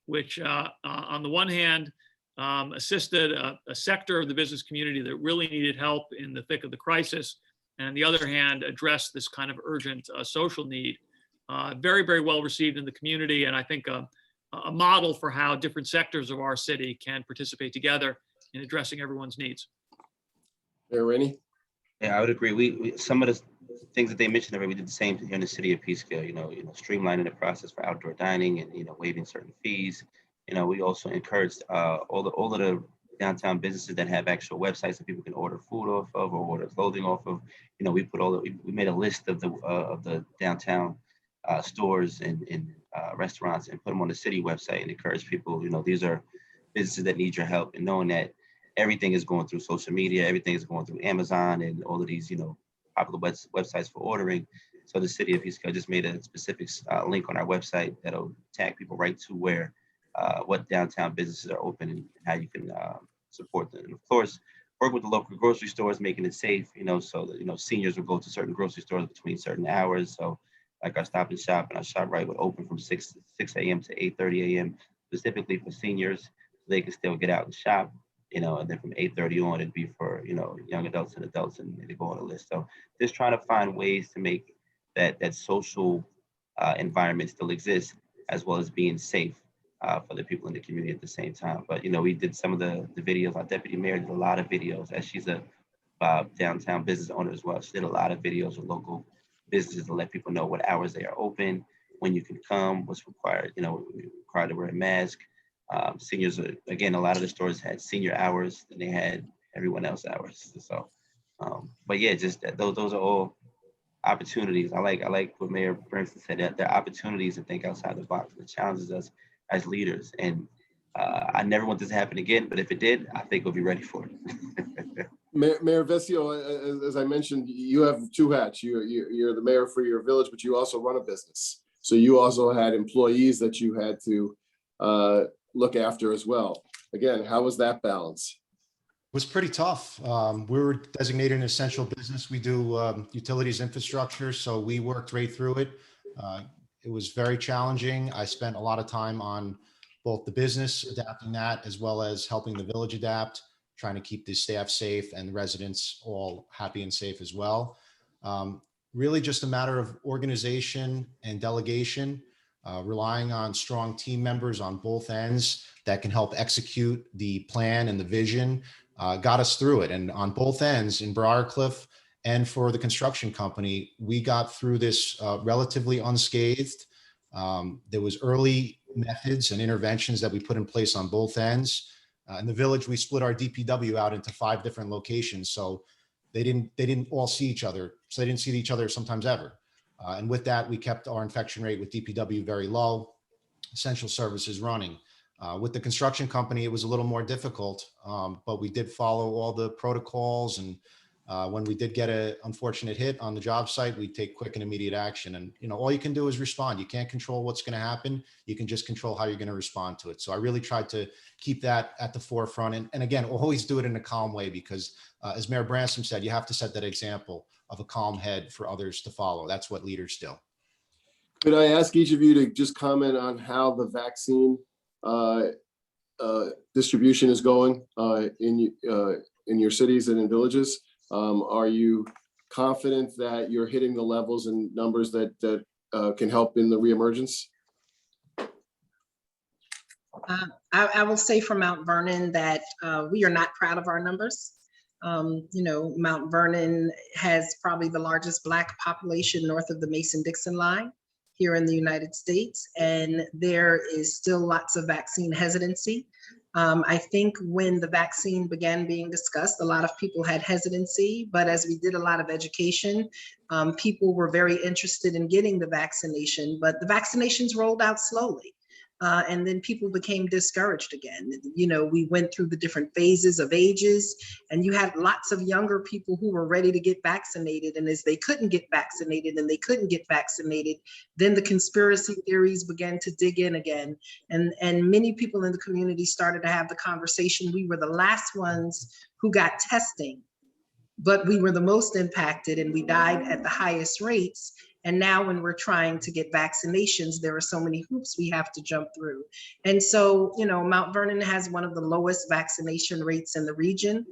which on the one hand assisted a sector of the business community that really needed help in the thick of the crisis, and on the other hand addressed this kind of urgent social need. Very, very well received in the community, and I think a model for how different sectors of our city can participate together in addressing everyone's needs. Mayor Rainey? Yeah, I would agree. We some of the things that they mentioned already, we did the same here in the city of Peekskill. Streamlining the process for outdoor dining and waiving certain fees. We also encouraged all of the downtown businesses that have actual websites that people can order food off of or order clothing off of. We made a list of the downtown stores and restaurants and put them on the city website and encourage people. These are businesses that need your help, and knowing that everything is going through social media, everything is going through Amazon and all of these, popular websites for ordering. So the city of Peekskill just made a specific link on our website that'll tag people right to where, what downtown businesses are open and how you can support them. And of course, work with the local grocery stores, making it safe, so that, seniors will go to certain grocery stores between certain hours. So like our Stop and Shop and our ShopRite would open from 6 a.m. to 8:30 a.m. specifically for seniors, so they can still get out and shop. And then from 8:30 on, it'd be for, young adults and adults, and they go on a list. So just trying to find ways to make that social environment still exist, as well as being safe for the people in the community at the same time. But, we did some of the videos. Our deputy mayor did a lot of videos, as she's a downtown business owner as well. She did a lot of videos with local businesses to let people know what hours they are open, when you can come, what's required, required to wear a mask. Seniors, again, a lot of the stores had senior hours and they had everyone else hours. So, but yeah, just those are all opportunities. I like what Mayor Brinson said, that there are opportunities to think outside the box. It challenges us as leaders. And I never want this to happen again, but if it did, I think we'll be ready for it. Mayor Vescio, as I mentioned, you have two hats. You're the mayor for your village, but you also run a business. So you also had employees that you had to look after as well. Again, how was that balance? It was pretty tough. We were designated an essential business. We do utilities infrastructure, so we worked right through it. It was very challenging. I spent a lot of time on both the business, adapting that, as well as helping the village adapt, trying to keep the staff safe and the residents all happy and safe as well. Really just a matter of organization and delegation, relying on strong team members on both ends that can help execute the plan and the vision, got us through it. And on both ends, in Briarcliff and for the construction company, we got through this relatively unscathed. There was early methods and interventions that we put in place on both ends. In the village, we split our DPW out into 5 different locations. So they didn't all see each other. So they didn't see each other sometimes ever. And with that, we kept our infection rate with DPW very low, essential services running. With the construction company, it was a little more difficult, but we did follow all the protocols. And when we did get an unfortunate hit on the job site, we take quick and immediate action. And, all you can do is respond. You can't control what's going to happen. You can just control how you're going to respond to it. So I really tried to keep that at the forefront. And again, always do it in a calm way, because as Mayor Branstrom said, you have to set that example of a calm head for others to follow. That's what leaders do. Could I ask each of you to just comment on how the vaccine distribution is going in your cities and in villages? Are you confident that you're hitting the levels and numbers that can help in the reemergence? I will say for Mount Vernon that we are not proud of our numbers. Mount Vernon has probably the largest Black population north of the Mason-Dixon line here in the United States, and there is still lots of vaccine hesitancy. I think when the vaccine began being discussed, a lot of people had hesitancy, but as we did a lot of education, people were very interested in getting the vaccination, but the vaccinations rolled out slowly. And then people became discouraged again. We went through the different phases of ages, and you had lots of younger people who were ready to get vaccinated. And as they couldn't get vaccinated, then the conspiracy theories began to dig in again. And many people in the community started to have the conversation. We were the last ones who got testing, but we were the most impacted, and we died at the highest rates. And now when we're trying to get vaccinations, there are so many hoops we have to jump through. And so, Mount Vernon has one of the lowest vaccination rates in the region.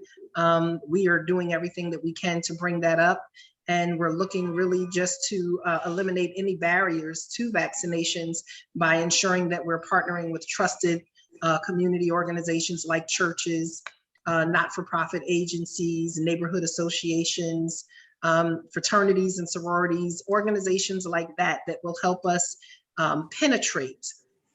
We are doing everything that we can to bring that up. And we're looking really just to eliminate any barriers to vaccinations by ensuring that we're partnering with trusted community organizations like churches, not-for-profit agencies, neighborhood associations, fraternities and sororities, organizations like that will help us penetrate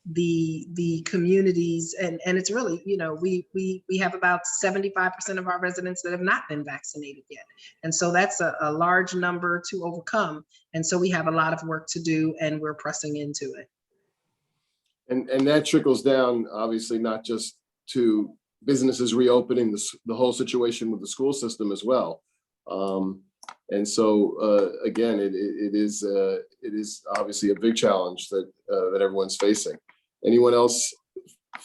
the communities. And it's really, we have about 75% of our residents that have not been vaccinated yet. And so that's a large number to overcome. And so we have a lot of work to do, and we're pressing into it. And that trickles down, obviously, not just to businesses reopening, the whole situation with the school system as well. And so again, it is obviously a big challenge that everyone's facing. Anyone else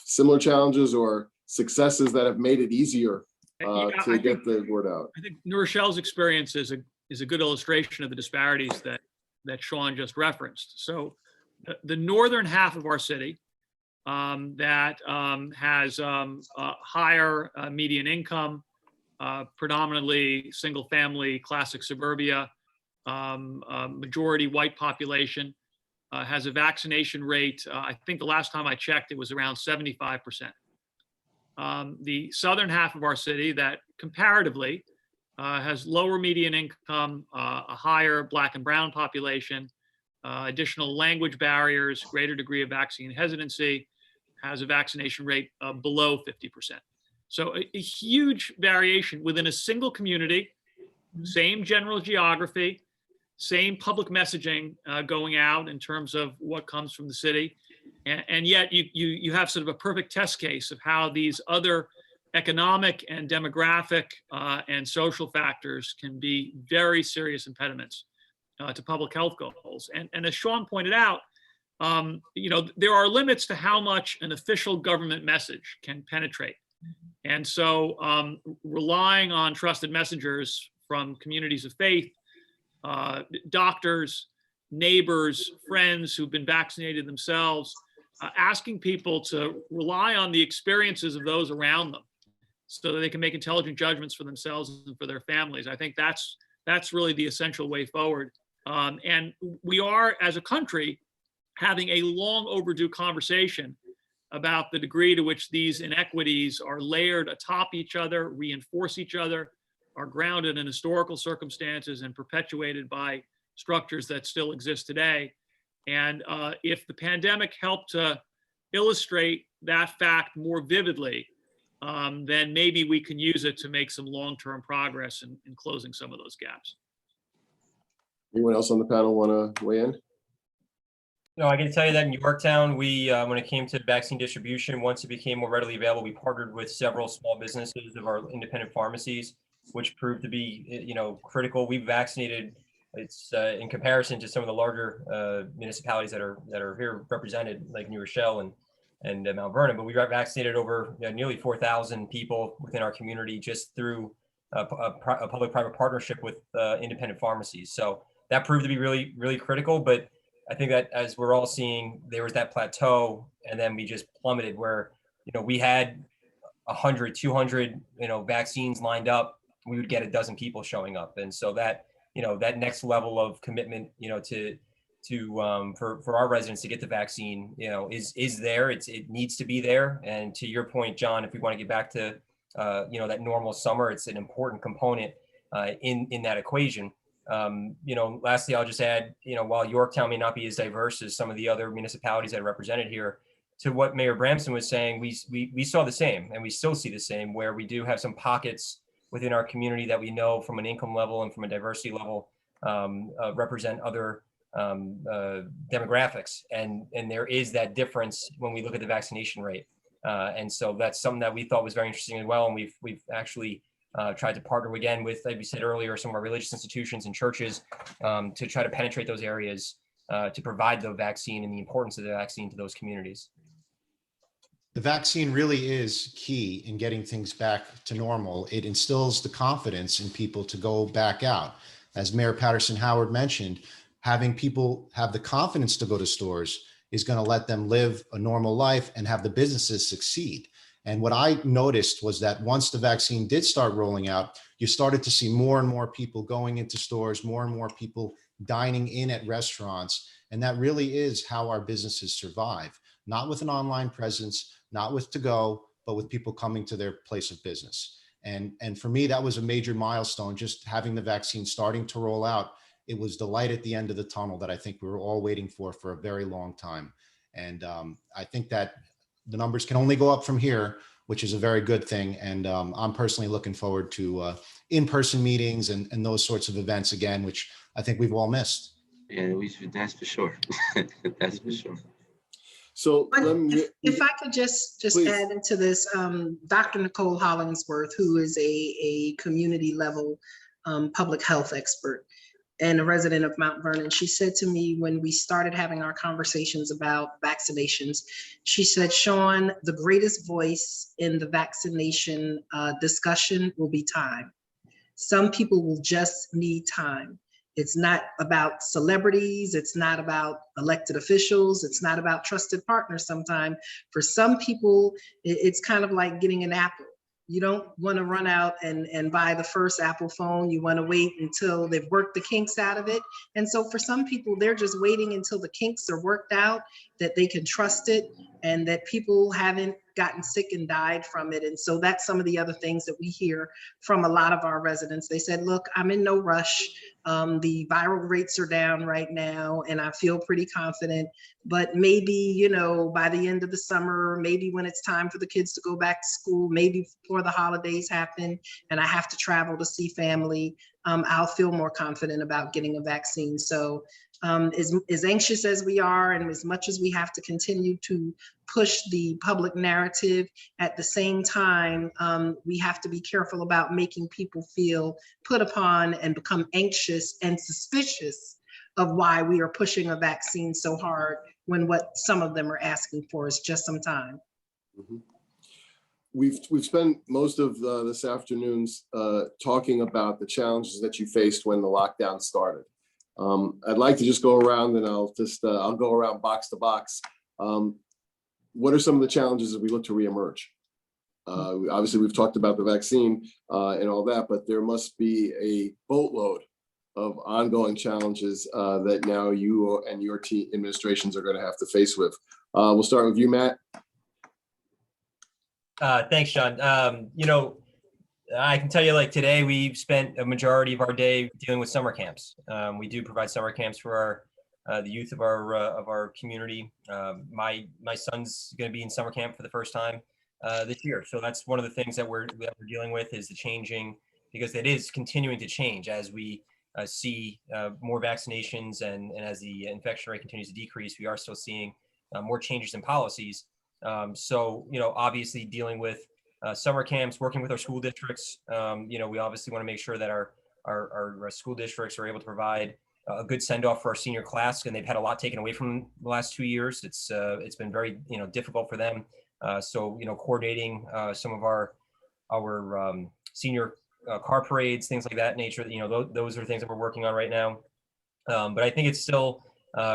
similar challenges or successes that have made it easier to get the word out? I think New Rochelle's experience is a good illustration of the disparities that Sean just referenced. So the northern half of our city that has higher median income, predominantly single family, classic suburbia, majority white population, has a vaccination rate. I think the last time I checked, it was around 75%. The southern half of our city that comparatively has lower median income, a higher Black and brown population, additional language barriers, greater degree of vaccine hesitancy, has a vaccination rate below 50%. So a huge variation within a single community, same general geography, same public messaging going out in terms of what comes from the city. And yet you have sort of a perfect test case of how these other economic and demographic and social factors can be very serious impediments to public health goals. And as Sean pointed out, there are limits to how much an official government message can penetrate. And so relying on trusted messengers from communities of faith, doctors, neighbors, friends who've been vaccinated themselves, asking people to rely on the experiences of those around them so that they can make intelligent judgments for themselves and for their families. I think that's really the essential way forward. And we are, as a country, having a long overdue conversation about the degree to which these inequities are layered atop each other, reinforce each other, are grounded in historical circumstances and perpetuated by structures that still exist today. And if the pandemic helped to illustrate that fact more vividly, then maybe we can use it to make some long-term progress in closing some of those gaps. Anyone else on the panel want to weigh in? No, I can tell you that in Yorktown, we, when it came to vaccine distribution, once it became more readily available, we partnered with several small businesses of our independent pharmacies, which proved to be, critical. We vaccinated, it's in comparison to some of the larger municipalities that are here represented, like New Rochelle and Mount Vernon, but we vaccinated over nearly 4,000 people within our community just through a public-private partnership with independent pharmacies. So that proved to be really, really critical. But I think that as we're all seeing, there was that plateau, and then we just plummeted where, we had 100, 200, vaccines lined up, we would get a dozen people showing up. And so that, that next level of commitment, for our residents to get the vaccine, is there. It needs to be there. And to your point, John, if we want to get back to, that normal summer, it's an important component in that equation. Lastly, I'll just add, while Yorktown may not be as diverse as some of the other municipalities that are represented here, to what Mayor Bramson was saying, we saw the same, and we still see the same, where we do have some pockets within our community that we know from an income level and from a diversity level represent other demographics, and there is that difference when we look at the vaccination rate, and so that's something that we thought was very interesting as well, and we've actually tried to partner again with, like we said earlier, some of our religious institutions and churches to try to penetrate those areas to provide the vaccine and the importance of the vaccine to those communities. The vaccine really is key in getting things back to normal. It instills the confidence in people to go back out. As Mayor Patterson Howard mentioned, having people have the confidence to go to stores is going to let them live a normal life and have the businesses succeed. And what I noticed was that once the vaccine did start rolling out, you started to see more and more people going into stores, more and more people dining in at restaurants. And that really is how our businesses survive, not with an online presence, not with to go, but with people coming to their place of business. And for me, that was a major milestone, just having the vaccine starting to roll out. It was the light at the end of the tunnel that I think we were all waiting for a very long time. And I think that the numbers can only go up from here, which is a very good thing. And I'm personally looking forward to in-person meetings and those sorts of events again, which I think we've all missed. Yeah, that's for sure. That's for sure. So If I could just Please. add into this, Dr. Nicole Hollingsworth, who is a community level public health expert and a resident of Mount Vernon, she said to me when we started having our conversations about vaccinations, she said, Sean, the greatest voice in the vaccination discussion will be time. Some people will just need time. It's not about celebrities. It's not about elected officials. It's not about trusted partners. Sometimes for some people, it's kind of like getting an apple. You don't want to run out and buy the first Apple phone. You want to wait until they've worked the kinks out of it. And so for some people, they're just waiting until the kinks are worked out, that they can trust it, and that people haven't gotten sick and died from it. And so that's some of the other things that we hear from a lot of our residents. They said, look, I'm in no rush. The viral rates are down right now, and I feel pretty confident. But maybe, by the end of the summer, maybe when it's time for the kids to go back to school, maybe before the holidays happen and I have to travel to see family, I'll feel more confident about getting a vaccine. So as anxious as we are, and as much as we have to continue to push the public narrative, at the same time, we have to be careful about making people feel put upon and become anxious and suspicious of why we are pushing a vaccine so hard when what some of them are asking for is just some time. Mhm. We've spent most of this afternoon's talking about the challenges that you faced when the lockdown started. I'd like to just go around and I'll go around box to box. What are some of the challenges as we look to reemerge? Obviously, we've talked about the vaccine and all that, but there must be a boatload of ongoing challenges that now you and your team administrations are going to have to face with. We'll start with you, Matt. Thanks, John. I can tell you, like today, we've spent a majority of our day dealing with summer camps. We do provide summer camps for the youth of our community. My son's going to be in summer camp for the first time this year. So that's one of the things that we're dealing with, is the changing, because it is continuing to change as we see more vaccinations, and as the infection rate continues to decrease. We are still seeing more changes in policies. So, obviously dealing with summer camps, working with our school districts, we obviously want to make sure that our school districts are able to provide a good send off for our senior class, and they've had a lot taken away from them the last 2 years. It's been very, difficult for them. So, coordinating some of our senior car parades, things like that nature, those are things that we're working on right now. But I think it's still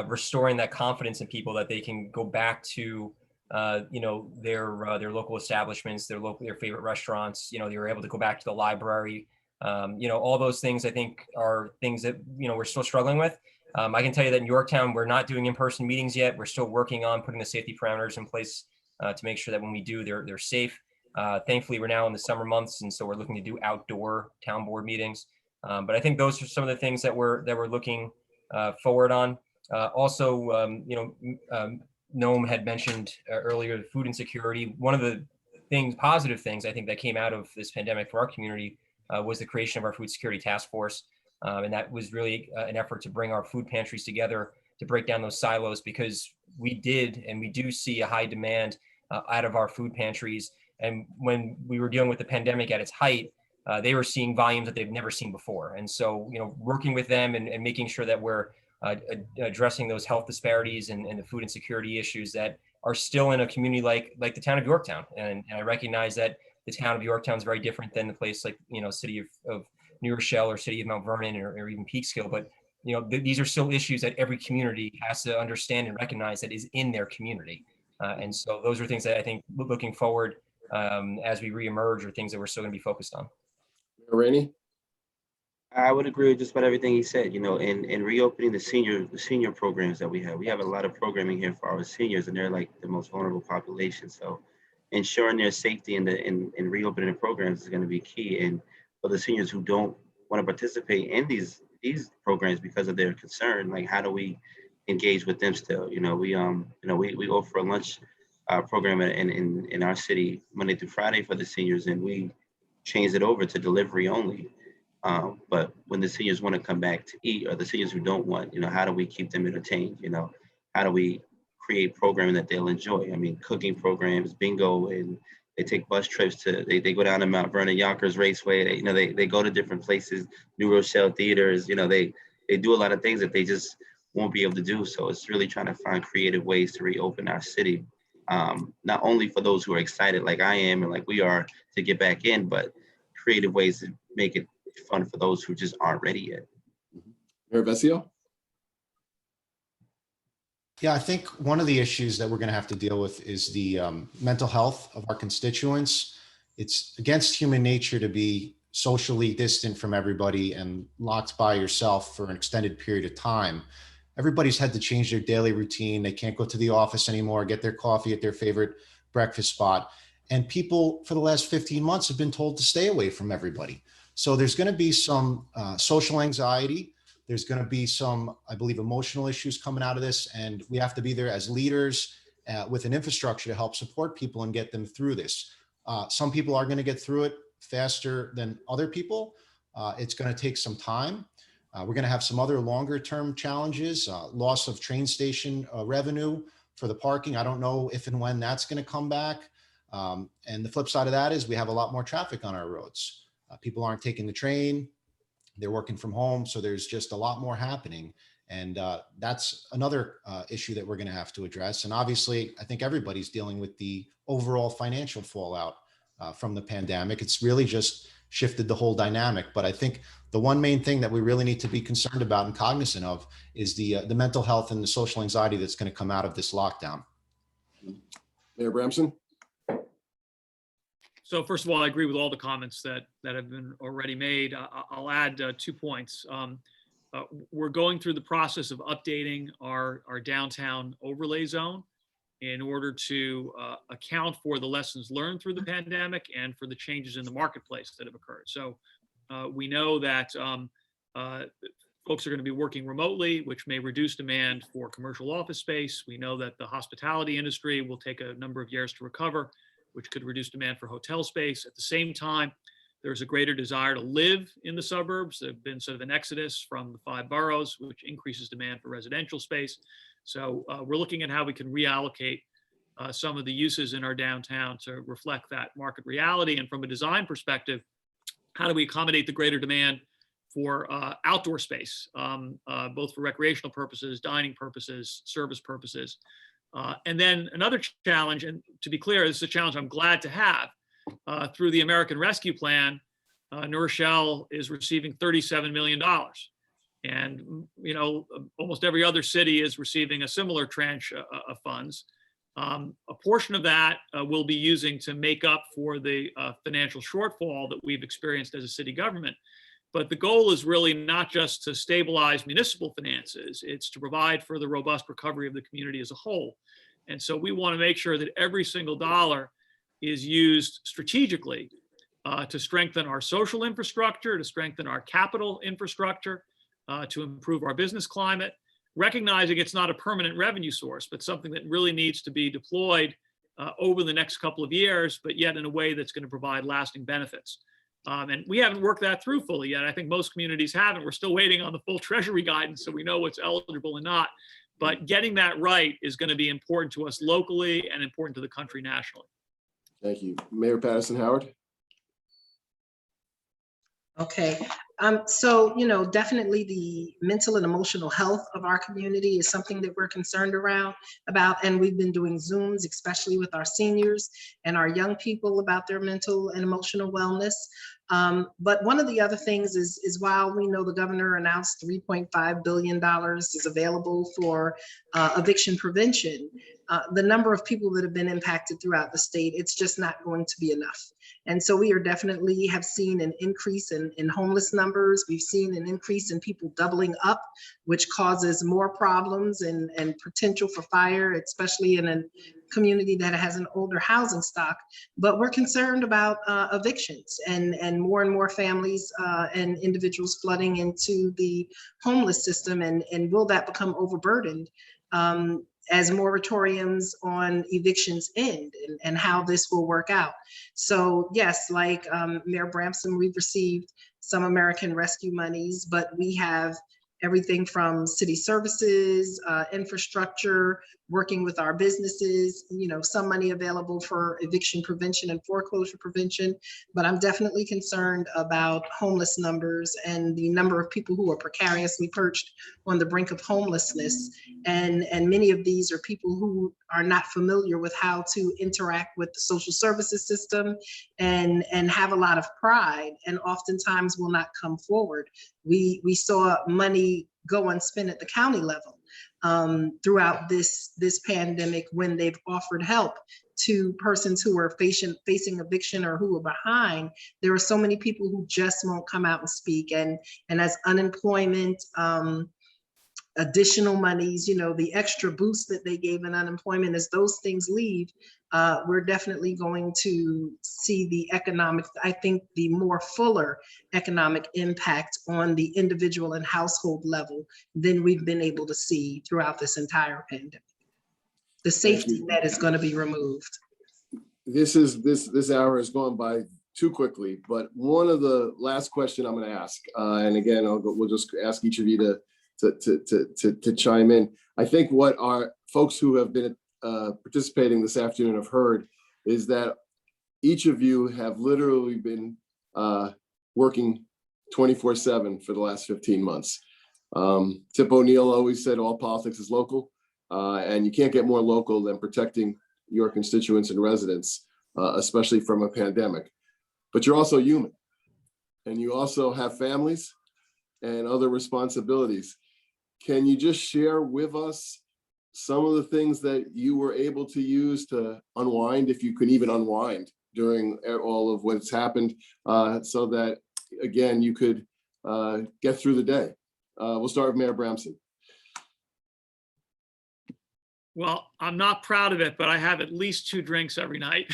restoring that confidence in people that they can go back to, their local establishments, their favorite restaurants. They're able to go back to the library. All those things I think are things that, we're still struggling with. I can tell you that in Yorktown, we're not doing in-person meetings yet. We're still working on putting the safety parameters in place to make sure that when we do, they're safe. Thankfully, we're now in the summer months, and so we're looking to do outdoor town board meetings. But I think those are some of the things that we're looking forward on. Also, Noam had mentioned earlier, food insecurity. One of the positive things I think that came out of this pandemic for our community was the creation of our food security task force. And that was really an effort to bring our food pantries together to break down those silos, because we do see a high demand out of our food pantries. And when we were dealing with the pandemic at its height, they were seeing volumes that they've never seen before. And so, working with them and making sure that we're addressing those health disparities and the food insecurity issues that are still in a community like the town of Yorktown. And I recognize that the town of Yorktown is very different than the place like, city of New Rochelle or city of Mount Vernon or even Peekskill. But, these are still issues that every community has to understand and recognize that is in their community. And so those are things that I think looking forward as we reemerge are things that we're still going to be focused on. Rainey? I would agree with just about everything he said. In reopening the senior programs that we have a lot of programming here for our seniors, and they're like the most vulnerable population. So ensuring their safety in reopening the programs is going to be key. And for the seniors who don't want to participate in these programs because of their concern, like how do we engage with them still? We offer a lunch program in our city Monday through Friday for the seniors, and we changed it over to delivery only. But when the seniors want to come back to eat, or the seniors who don't want, how do we keep them entertained? How do we create programming that they'll enjoy? I mean, cooking programs, bingo, and they take bus trips they go down to Mount Vernon, Yonkers Raceway. They go to different places, New Rochelle theaters. They do a lot of things that they just won't be able to do. So it's really trying to find creative ways to reopen our city, not only for those who are excited like I am and like we are to get back in, but creative ways to make it fun for those who just aren't ready yet. Mayor Vecchio? Yeah, I think one of the issues that we're going to have to deal with is the mental health of our constituents. It's against human nature to be socially distant from everybody and locked by yourself for an extended period of time. Everybody's had to change their daily routine. They can't go to the office anymore, get their coffee at their favorite breakfast spot. And people for the last 15 months have been told to stay away from everybody. So there's going to be some social anxiety. There's going to be some, I believe, emotional issues coming out of this. And we have to be there as leaders with an infrastructure to help support people and get them through this. Some people are going to get through it faster than other people. It's going to take some time. We're going to have some other longer term challenges, loss of train station revenue for the parking. I don't know if and when that's going to come back. And the flip side of that is we have a lot more traffic on our roads. People aren't taking the train. They're working from home. So there's just a lot more happening. And that's another issue that we're going to have to address. And obviously, I think everybody's dealing with the overall financial fallout from the pandemic. It's really just shifted the whole dynamic. But I think the one main thing that we really need to be concerned about and cognizant of is the mental health and the social anxiety that's going to come out of this lockdown. Mayor Bramson? So first of all, I agree with all the comments that have been already made. I'll add 2 points. We're going through the process of updating our downtown overlay zone in order to account for the lessons learned through the pandemic and for the changes in the marketplace that have occurred. So we know that folks are going to be working remotely, which may reduce demand for commercial office space. We know that the hospitality industry will take a number of years to recover. which could reduce demand for hotel space. At the same time, there's a greater desire to live in the suburbs. There's been sort of an exodus from the 5 boroughs, which increases demand for residential space. So we're looking at how we can reallocate some of the uses in our downtown to reflect that market reality. And from a design perspective, how do we accommodate the greater demand for outdoor space, both for recreational purposes, dining purposes, service purposes. And then another challenge, and to be clear, this is a challenge I'm glad to have, through the American Rescue Plan, New Rochelle is receiving $37 million. And, you know, almost every other city is receiving a similar tranche of funds. A portion of that we'll be using to make up for the financial shortfall that we've experienced as a city government. But the goal is really not just to stabilize municipal finances, it's to provide for the robust recovery of the community as a whole. And so we want to make sure that every single dollar is used strategically to strengthen our social infrastructure, to strengthen our capital infrastructure, to improve our business climate, recognizing it's not a permanent revenue source, but something that really needs to be deployed over the next couple of years, but yet in a way that's going to provide lasting benefits. And we haven't worked that through fully yet. I think most communities haven't. We're still waiting on the full Treasury guidance, so we know what's eligible and not. But getting that right is going to be important to us locally and important to the country nationally. Thank you. Mayor Patterson Howard. Okay, so, you know, definitely the mental and emotional health of our community is something that we're concerned about, and we've been doing Zooms, especially with our seniors and our young people, about their mental and emotional wellness. But one of the other things is while we know the governor announced $3.5 billion is available for eviction prevention, the number of people that have been impacted throughout the state, it's just not going to be enough. And so we are definitely have seen an increase in homeless numbers. We've seen an increase in people doubling up, which causes more problems and potential for fire, especially in a community that has an older housing stock. But we're concerned about evictions and more families and individuals flooding into the homeless system. And will that become overburdened as moratoriums on evictions end, and how this will work out. So yes, like Mayor Bramson, we've received some American Rescue monies, but we have everything from city services, infrastructure, working with our businesses, you know, some money available for eviction prevention and foreclosure prevention. But I'm definitely concerned about homeless numbers and the number of people who are precariously perched on the brink of homelessness. And many of these are people who are not familiar with how to interact with the social services system and have a lot of pride, and oftentimes will not come forward. We saw money go unspent at the county level throughout this pandemic when they've offered help to persons who are facing eviction or who are behind. There are so many people who just won't come out and speak. And as unemployment, additional monies, you know, the extra boost that they gave in unemployment, as those things leave, we're definitely going to see the economic, I think the more fuller economic impact on the individual and household level than we've been able to see throughout this entire pandemic. The safety net is going to be removed. This hour has gone by too quickly, but one of the last question I'm going to ask, and again, we'll just ask each of you to chime in. I think what our folks who have been participating this afternoon have heard is that each of you have literally been working 24/7 for the last 15 months. Tip O'Neill always said all politics is local, and you can't get more local than protecting your constituents and residents, especially from a pandemic. But you're also human, and you also have families and other responsibilities. Can you just share with us some of the things that you were able to use to unwind, if you could even unwind during all of what's happened, so that, again, you could get through the day? We'll start with Mayor Bramson. Well, I'm not proud of it, but I have at least 2 drinks every night.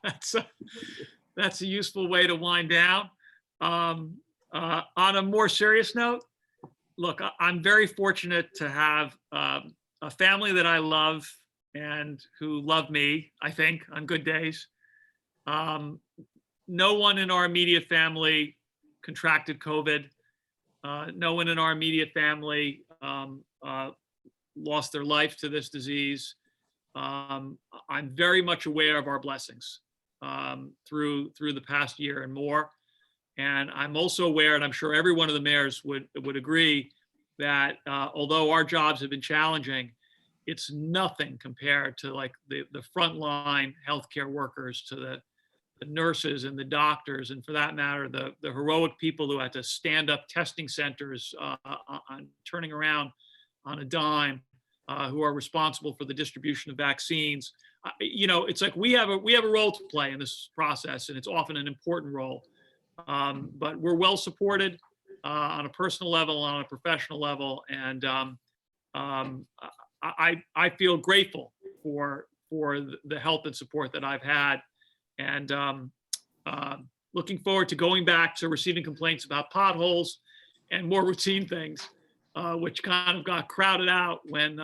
That's a useful way to wind down. On a more serious note, look, I'm very fortunate to have a family that I love and who love me, I think, on good days. Um, no one in our immediate family contracted COVID. No one in our immediate family lost their life to this disease. I'm very much aware of our blessings through the past year and more. And I'm also aware, and I'm sure every one of the mayors would agree, that although our jobs have been challenging, it's nothing compared to like the frontline healthcare workers, to the nurses and the doctors, and for that matter, the heroic people who had to stand up testing centers on turning around on a dime, who are responsible for the distribution of vaccines. It's like we have a role to play in this process, and it's often an important role. But we're well supported on a personal level, on a professional level, and I feel grateful for the help and support that I've had, and looking forward to going back to receiving complaints about potholes and more routine things, which kind of got crowded out when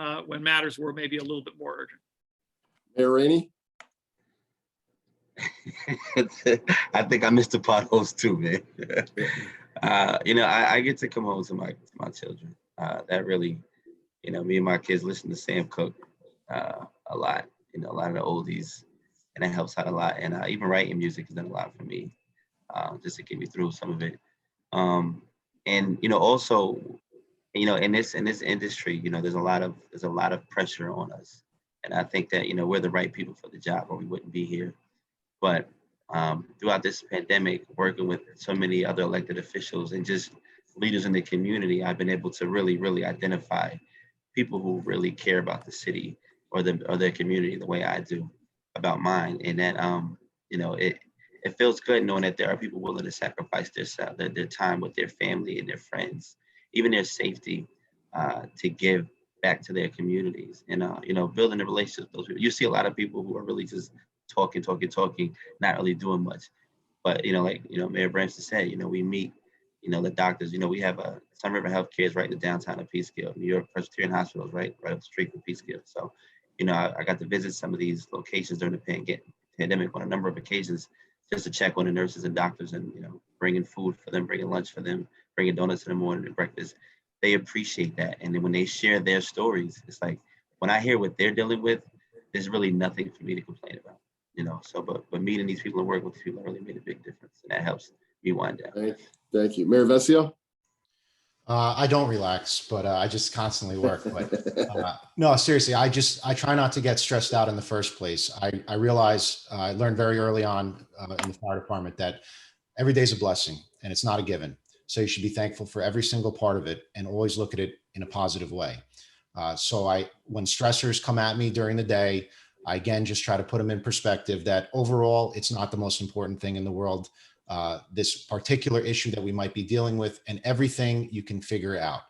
matters were maybe a little bit more urgent. Mayor Rainey? I think I missed the potholes too, man. I get to come home to my children. That really, me and my kids listen to Sam Cooke a lot. A lot of the oldies, and that helps out a lot. And even writing music has done a lot for me, just to get me through some of it. And also, in this industry, there's a lot of pressure on us, and I think that we're the right people for the job, or we wouldn't be here. But throughout this pandemic, working with so many other elected officials and just leaders in the community, I've been able to really, really identify people who really care about the city or their community the way I do about mine. And that, it feels good knowing that there are people willing to sacrifice their time with their family and their friends, even their safety, to give back to their communities. And, building a relationship with those people. You see a lot of people who are really just talking, not really doing much. But, Mayor Branson said, we meet, the doctors. We have Sun River Healthcare is right in the downtown of Peekskill. New York Presbyterian Hospital is right up the street from Peekskill. So, I got to visit some of these locations during the pandemic on a number of occasions, just to check on the nurses and doctors, and bringing food for them, bringing lunch for them, bringing donuts in the morning and breakfast. They appreciate that, and then when they share their stories, it's like when I hear what they're dealing with, there's really nothing for me to complain about. So but meeting these people and working with these people really made a big difference, and that helps me wind down. Thank you, Mayor Vesio. I don't relax, but I just constantly work. But no, seriously, I try not to get stressed out in the first place. I realize I learned very early on in the fire department that every day is a blessing and it's not a given. So you should be thankful for every single part of it and always look at it in a positive way. So when stressors come at me during the day, I again just try to put them in perspective that overall it's not the most important thing in the world. This particular issue that we might be dealing with, and everything you can figure out.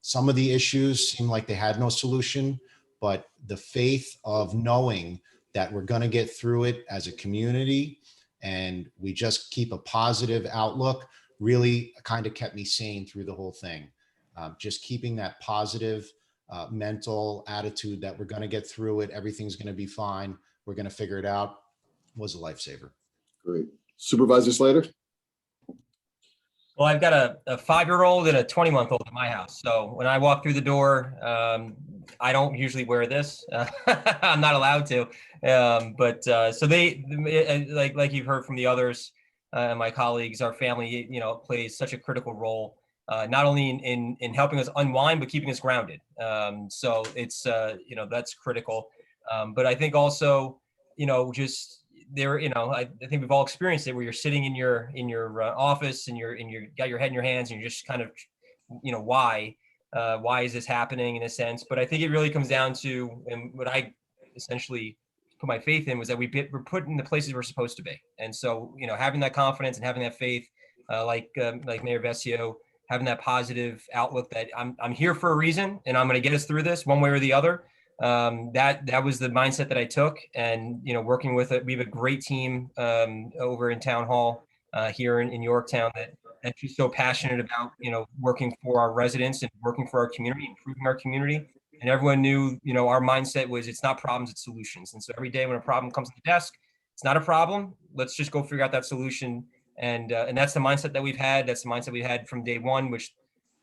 Some of the issues seem like they had no solution, but the faith of knowing that we're going to get through it as a community and we just keep a positive outlook really kind of kept me sane through the whole thing. Just keeping that positive mental attitude that we're going to get through it, everything's going to be fine, we're going to figure it out, was a lifesaver. Great. Supervisor Slater? Well, I've got a 5-year-old and a 20-month-old in my house. So when I walk through the door, I don't usually wear this. I'm not allowed to. So they, like you've heard from the others, my colleagues, our family, plays such a critical role, not only in helping us unwind, but keeping us grounded. So it's, that's critical. But I think also, just there, I think we've all experienced it, where you're sitting in your office and you got your head in your hands and you're just kind of, why is this happening in a sense? But I think it really comes down to, and what I essentially put my faith in was that we're put in the places we're supposed to be. And so, having that confidence and having that faith, like Mayor Vesio, having that positive outlook that I'm here for a reason and I'm going to get us through this one way or the other. That was the mindset that I took, and working with it, we have a great team over in Town Hall here in Yorktown that's just so passionate about working for our residents and working for our community, improving our community. And everyone knew our mindset was, it's not problems, it's solutions. And so every day when a problem comes to the desk, it's not a problem. Let's just go figure out that solution. And that's the mindset that we've had. That's the mindset we had from day one, which,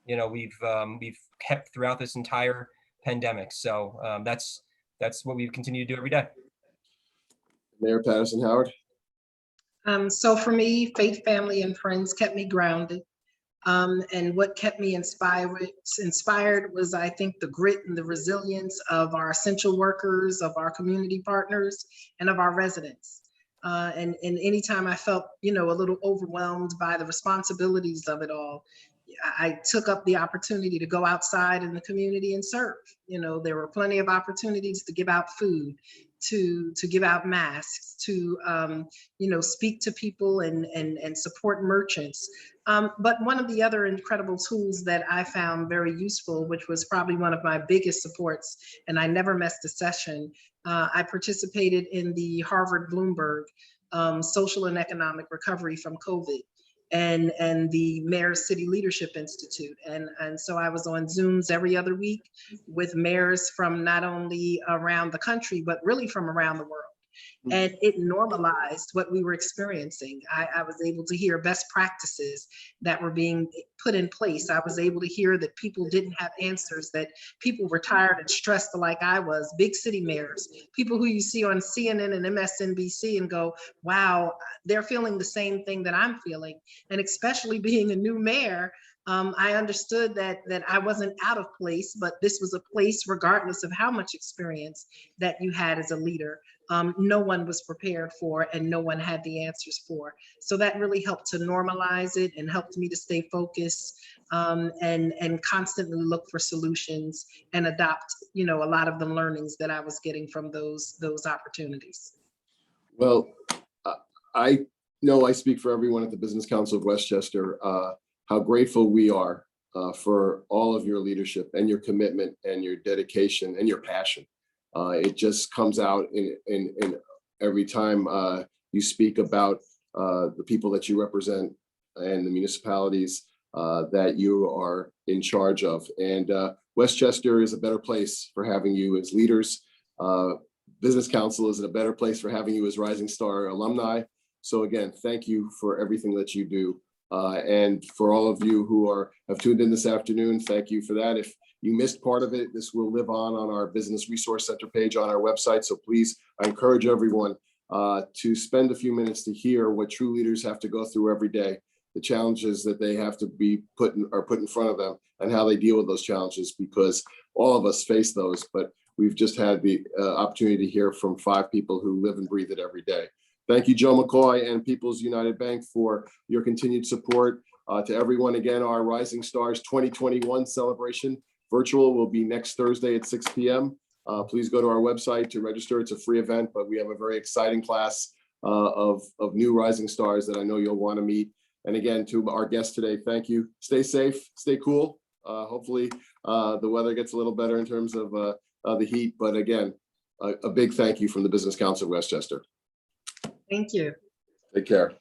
you know, we've kept throughout this entire pandemic. So that's what we continue to do every day. Mayor Patterson Howard. So for me, faith, family, and friends kept me grounded. And what kept me inspired was, I think, the grit and the resilience of our essential workers, of our community partners, and of our residents. And anytime I felt, you know, a little overwhelmed by the responsibilities of it all, I took up the opportunity to go outside in the community and serve. You know, there were plenty of opportunities to give out food, to give out masks, to you know, speak to people and support merchants. But one of the other incredible tools that I found very useful, which was probably one of my biggest supports, and I never missed a session, I participated in the Harvard Bloomberg Social and Economic Recovery from COVID and the Mayor's City Leadership Institute. And so I was on Zooms every other week with mayors from not only around the country, but really from around the world. And it normalized what we were experiencing. I was able to hear best practices that were being put in place. I was able to hear that people didn't have answers, that people were tired and stressed like I was, big city mayors, people who you see on CNN and MSNBC and go, wow, they're feeling the same thing that I'm feeling. And especially being a new mayor, I understood that I wasn't out of place, but this was a place, regardless of how much experience that you had as a leader, no one was prepared for and no one had the answers for. So that really helped to normalize it and helped me to stay focused and constantly look for solutions and adopt, you know, a lot of the learnings that I was getting from those opportunities. Well, I know I speak for everyone at the Business Council of Westchester, how grateful we are for all of your leadership and your commitment and your dedication and your passion. It just comes out in every time you speak about the people that you represent and the municipalities that you are in charge of. And Westchester is a better place for having you as leaders. Business Council is a better place for having you as Rising Star alumni. So again, thank you for everything that you do. And for all of you who have tuned in this afternoon, thank you for that. If you missed part of it, this will live on our Business Resource Center page on our website. So please, I encourage everyone to spend a few minutes to hear what true leaders have to go through every day, the challenges that they have to be put in front of them and how they deal with those challenges, because all of us face those, but we've just had the opportunity to hear from 5 people who live and breathe it every day. Thank you, Joe McCoy and People's United Bank, for your continued support. To everyone, again, our Rising Stars 2021 celebration virtual will be next Thursday at 6 p.m. Please go to our website to register. It's a free event, but we have a very exciting class of new Rising Stars that I know you'll want to meet. And again, to our guests today, thank you. Stay safe, stay cool. Hopefully the weather gets a little better in terms of the heat. But again, a big thank you from the Business Council of Westchester. Thank you. Take care.